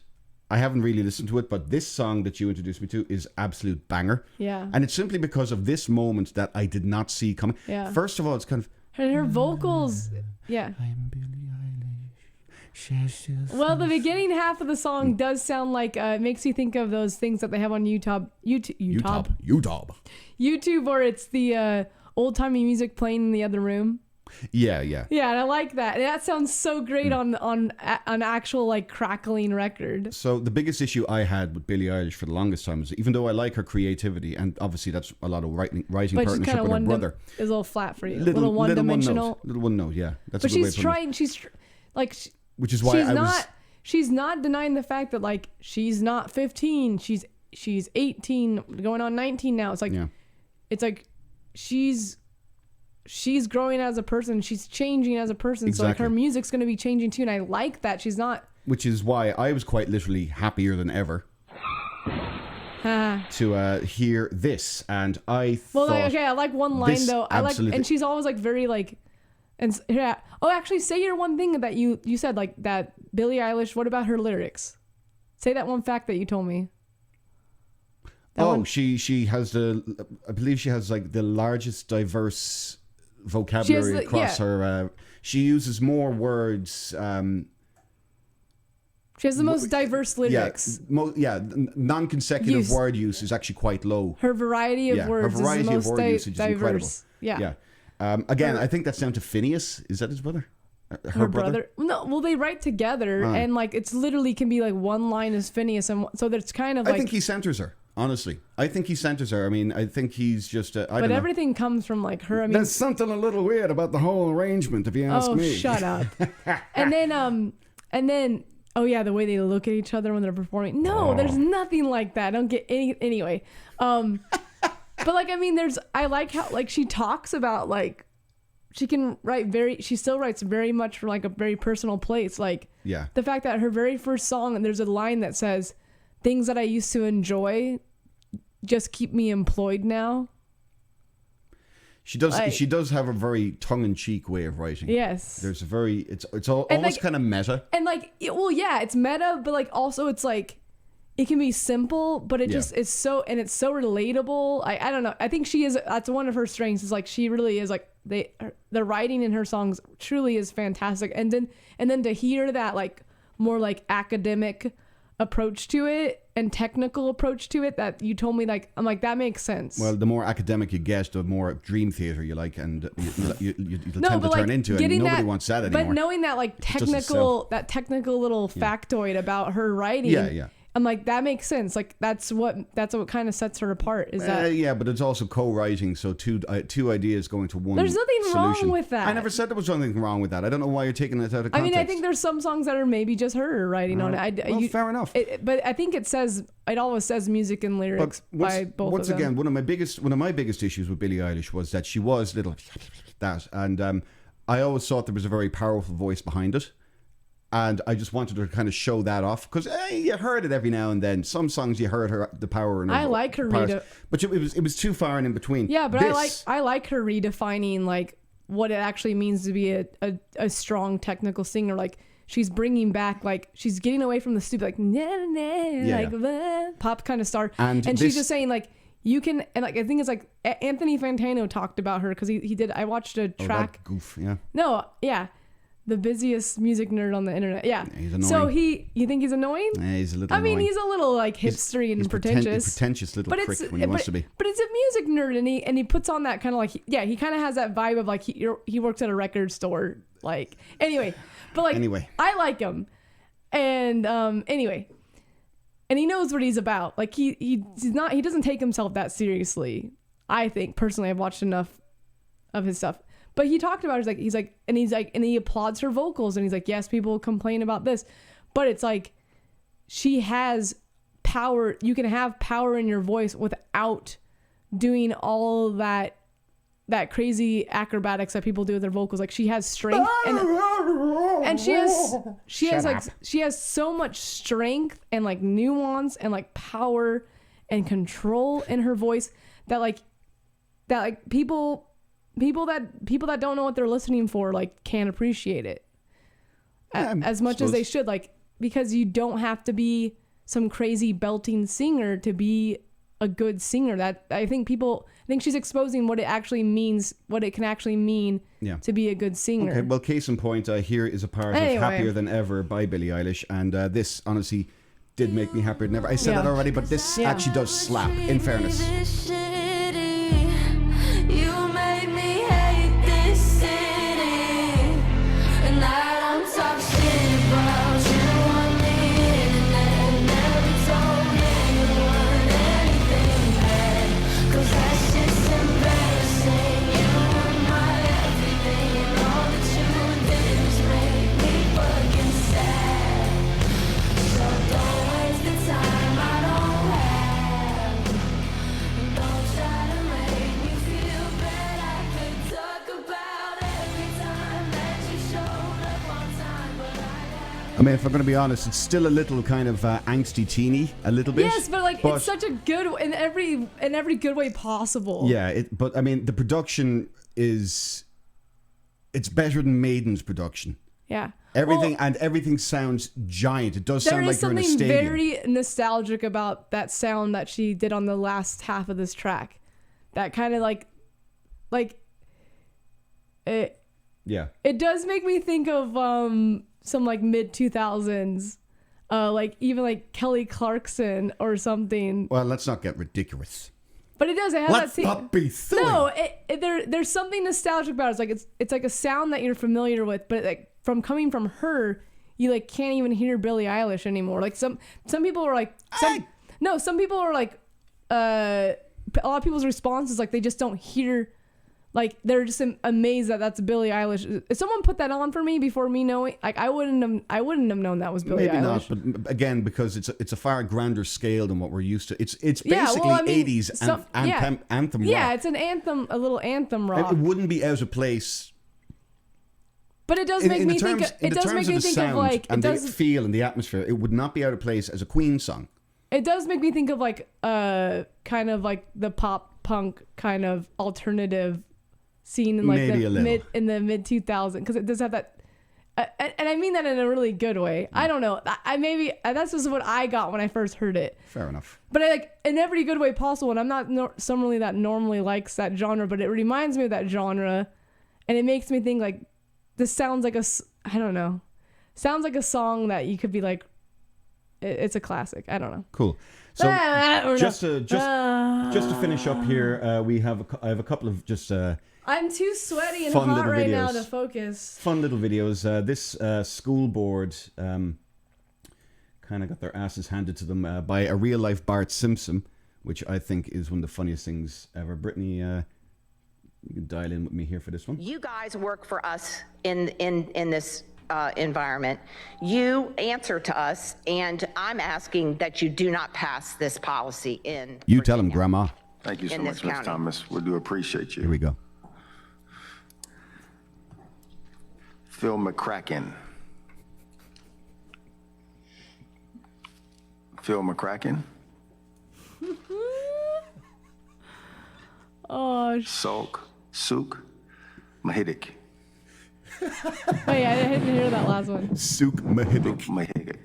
I haven't really listened to it, but this song that you introduced me to is absolute banger. Yeah. And it's simply because of this moment that I did not see coming. Yeah. First of all, it's kind of... Her vocals, yeah. I'm Billie Eilish. Well, the beginning half of the song does sound like it makes you think of those things that they have on YouTube, where it's the old timey music playing in the other room. Yeah. Yeah, and I like that. And that sounds so great on an actual like crackling record. So the biggest issue I had with Billie Eilish for the longest time is, even though I like her creativity, and obviously that's a lot of writing But she's partnership kind of with her brother. is a little flat for you, little one dimensional. Little one note, yeah. That's But a good way she's of putting it. trying. Which is why she's I not. was... She's not denying the fact that like she's not 15. She's 18, going on 19 now. It's like, Yeah. it's like she's growing as a person. She's changing as a person. So like Exactly. her music's going to be changing too. And I like that she's not. Which is why I was quite literally happier than ever to hear this. And I Well, thought... like, okay, I like one line this though. I like, absolutely- and she's always like very like, and yeah. Oh, actually, say your one thing that you said, like that Billie Eilish. What about her lyrics? Say that one fact that you told me. That one- she has I believe she has like the largest diverse vocabulary across her. She uses more words. She has the most diverse lyrics. Non-consecutive Use. word use is actually quite low. Her variety of Yeah, words her variety is the of most word usage is incredible. diverse. Yeah. Again, I think that's down to Phineas. Is that his brother? Her brother? No, well, they write together, and like it's literally can be like one line is Phineas, and so that's kind of I like. think he centers her. Honestly, I think he centers her. I mean, I think he's just. I but don't know. everything comes from like her. I mean, There's something a little weird about the whole arrangement, if you ask oh, me. shut up. and then, oh yeah, the way they look at each other when they're performing. No, there's nothing like that. I don't get any. Anyway, but like I mean, I like how like she talks about like. She still writes very much from like a very personal place. Like Yeah. the fact that her very first song, and there's a line that says, "Things that I used to enjoy just keep me employed now." She does. Like- She does have a very tongue-in-cheek way of writing. Yes. There's a very. It's almost like- kind of meta. And like, well, yeah, it's meta, but like also it's like, it can be simple, but it just is so, and it's so relatable. I don't know. I think that's one of her strengths, is like she really is like the writing in her songs truly is fantastic. And then to hear that like more like academic approach to it and technical approach to it that you told me, like, I'm like, that makes sense. Well, the more academic you get, the more dream theater you like, and you tend to turn into it. And nobody wants that anymore. But knowing that like technical little factoid about her writing, I'm like, that makes sense. Like that's what kind of sets her apart. Is that? Yeah, but it's also co-writing, so two ideas going to one. There's nothing solution. wrong with that. I never said there was anything wrong with that. I don't know why you're taking it out of context. I mean, I think there's some songs that are maybe just her writing on it. Fair enough. But I think it always says music and lyrics by both once of them. again, one of my biggest issues with Billie Eilish was that she was little that, and I always thought there was a very powerful voice behind it. And I just wanted to kind of show that off because you heard it every now and then. Some songs you heard the power in her. I like her but it was too far and in between. Yeah, but I like her redefining like what it actually means to be a strong technical singer. Like she's bringing back, like she's getting away from the stupid like pop kind of star, and she's just saying like you can, and like I think it's like Anthony Fantano talked about her because he did. I watched a track. That goof, yeah. No, yeah. The busiest music nerd on the internet. Yeah. He's annoying. So you think he's annoying? Yeah, he's a little annoying. I mean, he's a little like hipstery and pretentious. Pretentious little prick when he wants to be. But it's a music nerd, and he puts on that kind of like, he kind of has that vibe of like he works at a record store. Like, anyway. I like him. And anyway. And he knows what he's about. Like he doesn't take himself that seriously. I think personally, I've watched enough of his stuff. But he talked about it, and he applauds her vocals, and he's like, yes, people complain about this, but it's like she has power. You can have power in your voice without doing all that crazy acrobatics that people do with their vocals. Like she has strength, and she has so much strength and like nuance and like power and control in her voice that people that don't know what they're listening for like can't appreciate it as much as they should, like, because you don't have to be some crazy belting singer to be a good singer. That I think she's exposing what it actually means, what it can actually mean to be a good singer. Okay, well, case in point, here is a part of Happier Than Ever by Billie Eilish, and this honestly did make me happier than ever. I said that already, but this actually does slap, in fairness. I mean, if I'm going to be honest, it's still a little kind of angsty teeny, a little bit. Yes, but it's such a good, in every good way possible. Yeah, but I mean, the production it's better than Maiden's production. Yeah. Everything sounds giant. It does sound like you're in a stadium. There is something very nostalgic about that sound that she did on the last half of this track. That kind of like it. Yeah. It does make me think of some like mid 2000s, like even like Kelly Clarkson or something. Well, let's not get ridiculous. But it does. It has let's not be silly. No, there's something nostalgic about it. It's like a sound that you're familiar with, but like coming from her, you like can't even hear Billie Eilish anymore. Like some people are like some people are like a lot of people's response is like they just don't hear. Like they're just amazed that that's Billie Eilish. If someone put that on for me before me knowing, like I wouldn't have known that was Billie Eilish. Maybe not, but again, because it's a far grander scale than what we're used to. It's basically 80s anthem rock. Yeah, it's an anthem, a little anthem rock. It wouldn't be out of place. But it does make me think. It does make me think of like and the feel and the atmosphere. It would not be out of place as a Queen song. It does make me think of like kind of like the pop punk kind of alternative scene in like the mid 2000s, because it does have that. And I mean that in a really good way. I don't know. That's just what I got when I first heard it. Fair enough. But in every good way possible. And I'm not somebody that normally likes that genre, but it reminds me of that genre, and it makes me think like this sounds like I don't know, sounds like a song that you could be like, it's a classic. I don't know. Cool. So just to finish up here, I have a couple of just. I'm too sweaty and fun hot little right videos. now to focus. Fun little videos. This school board kind of got their asses handed to them by a real life Bart Simpson, which I think is one of the funniest things ever. Brittany, you can dial in with me here for this one. You guys work for us in this environment. You answer to us, and I'm asking that you do not pass this policy in. You tell him, Grandma. Thank you so in much, this Ms. county. Thomas. We do appreciate you. Here we go. Phil McCracken. Phil McCracken. Oh, Sook Mahidik. wait, I didn't hear that last one. Sook Mahidik. Mahidik.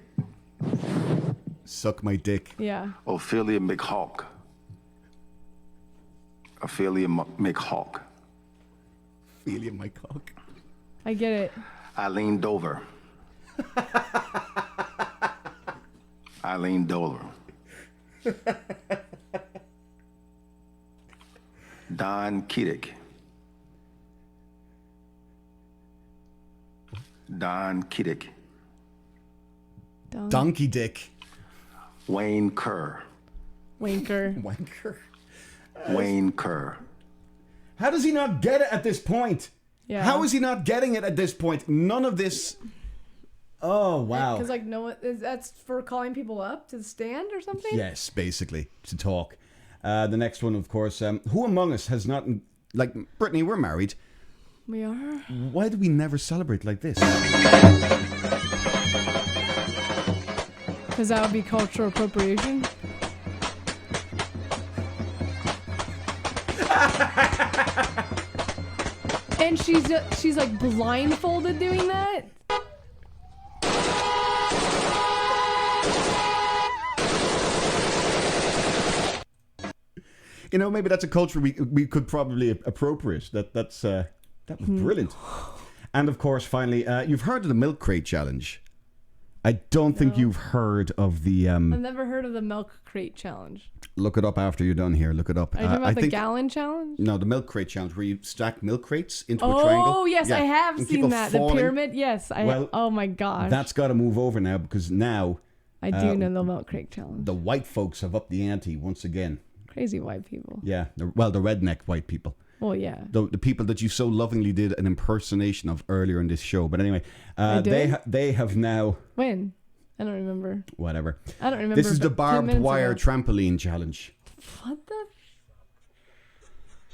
Suck my dick. Yeah. Ophelia McHawk. Ophelia McHawk. Ophelia my cock. I get it. Eileen Dover. Eileen Dover. Don Kiddick. Don Kiddick. Donkey dick. Wayne Kerr. Winker. Wanker. Wayne Kerr. How does he not get it at this point? Yeah. How is he not getting it at this point? None of this. Oh, wow. Because like that's for calling people up to stand or something. Yes, basically, to talk. The next one, of course. Who among us has not, like, Brittany, we're married. We are. Why do we never celebrate like this? Because that would be cultural appropriation. And she's like blindfolded doing that. You know, maybe that's a culture we could probably appropriate. That was brilliant. And of course, finally, you've heard of the milk crate challenge. I don't think you've heard of the. I've never heard of the milk crate challenge. Look it up after you're done here. Look it up. Are you talking about the gallon challenge? No, the milk crate challenge, where you stack milk crates into a triangle. Oh yes, Yeah. I have And keep seen it that. falling. The pyramid. Yes. Oh my gosh. That's got to move over now, because now I do know the milk crate challenge. the white folks have upped the ante once again. Crazy white people. Yeah, the redneck white people. Well, yeah. The people that you so lovingly did an impersonation of earlier in this show. But anyway, they have now. When? I don't remember. Whatever. I don't remember. This is the but 10 barbed minutes wire ago. trampoline challenge. What the?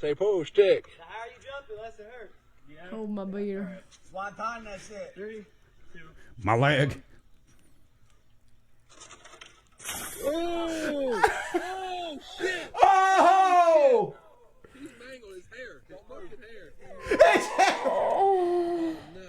Say pull stick. How are you jumping? Unless it hurts. Oh my beer. One time, that's it. 3, 2. My leg. Oh! Oh, shit! Oh! He's mangled his hair. His fucking hair. Oh. No.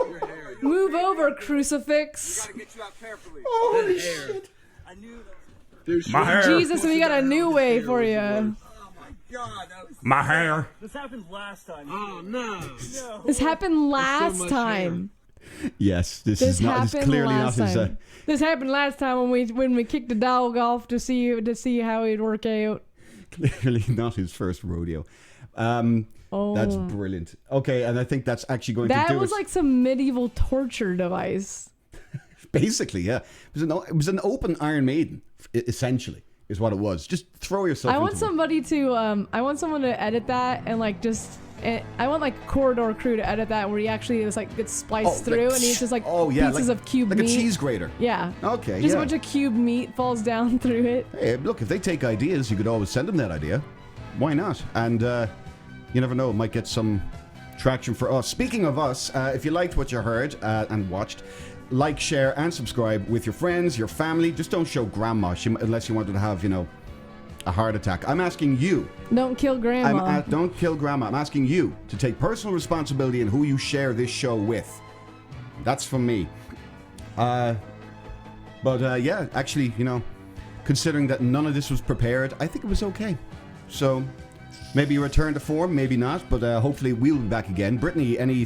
Your hair. Move over, crucifix. Gotta get you out carefully. Holy shit. I knew that. Dude, My hair. Jesus, we got a new way for you. Oh my god, that was. My hair. This happened last time. Oh, no. This happened last much time. Yes, this This is not. This happened clearly not last his. time. This happened last time when we kicked the dog off to see how he'd work out. Clearly not his first rodeo. That's brilliant. Okay, and I think that's actually going to do it. That was like some medieval torture device. Basically, yeah. It was an open Iron Maiden, essentially, is what it was. Just throw yourself I want into it. somebody to I want someone to edit that and like just I want like Corridor Crew to edit that where he actually was like gets spliced through and he's just like pieces of cube like meat. a cheese grater. Yeah. Okay, Just yeah. a bunch of cube meat falls down through it. Hey, look, if they take ideas, you could always send them that idea. Why not? And you never know, it might get some traction for us. Speaking of us, if you liked what you heard and watched, like, share, and subscribe with your friends, your family. Just don't show grandma unless you wanted to have, a heart attack. I'm asking you. Don't kill grandma. Don't kill grandma. I'm asking you to take personal responsibility in who you share this show with. That's from me. Yeah, actually, considering that none of this was prepared, I think it was okay. So, maybe a return to form, maybe not, but hopefully we'll be back again. Brittany, any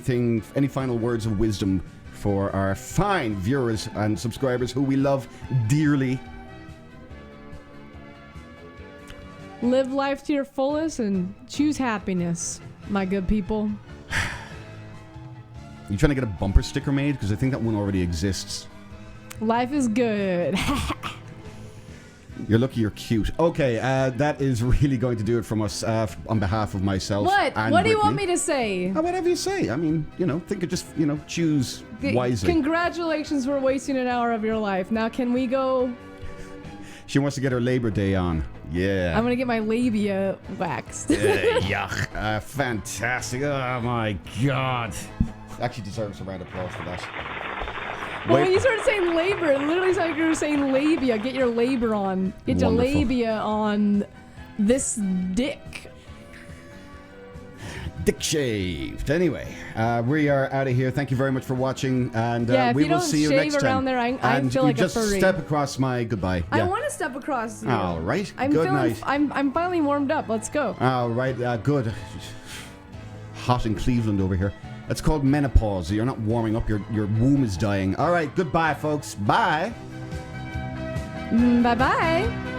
final words of wisdom for our fine viewers and subscribers who we love dearly? Live life to your fullest and choose happiness, my good people. You trying to get a bumper sticker made? Because I think that one already exists. Life is good. You're lucky you're cute. Okay, that is really going to do it from us on behalf of myself. What? And What do you want Brittany. me to say? Whatever you say. I mean, think of just, choose wisely. Congratulations for wasting an hour of your life. Now can we go? She wants to get her Labor Day on. Yeah. I'm gonna get my labia waxed. Yuck. Fantastic. Oh my God. Actually deserves a round of applause for that. Well, when you started saying labor, it literally sounded like you were saying labia. Get your labor on. Get your Wonderful. labia on this dick. Dick shaved. Anyway, we are out of here. Thank you very much for watching, and If we you will don't see you shave next time. around there, I and feel you like a just furry. step across my goodbye. I Yeah. want to step across you. All right. I'm Good feeling. night. I'm finally warmed up. Let's go. All right. Good. Hot in Cleveland over here. That's called menopause. You're not warming up. Your womb is dying. All right. Goodbye, folks. Bye. Bye bye.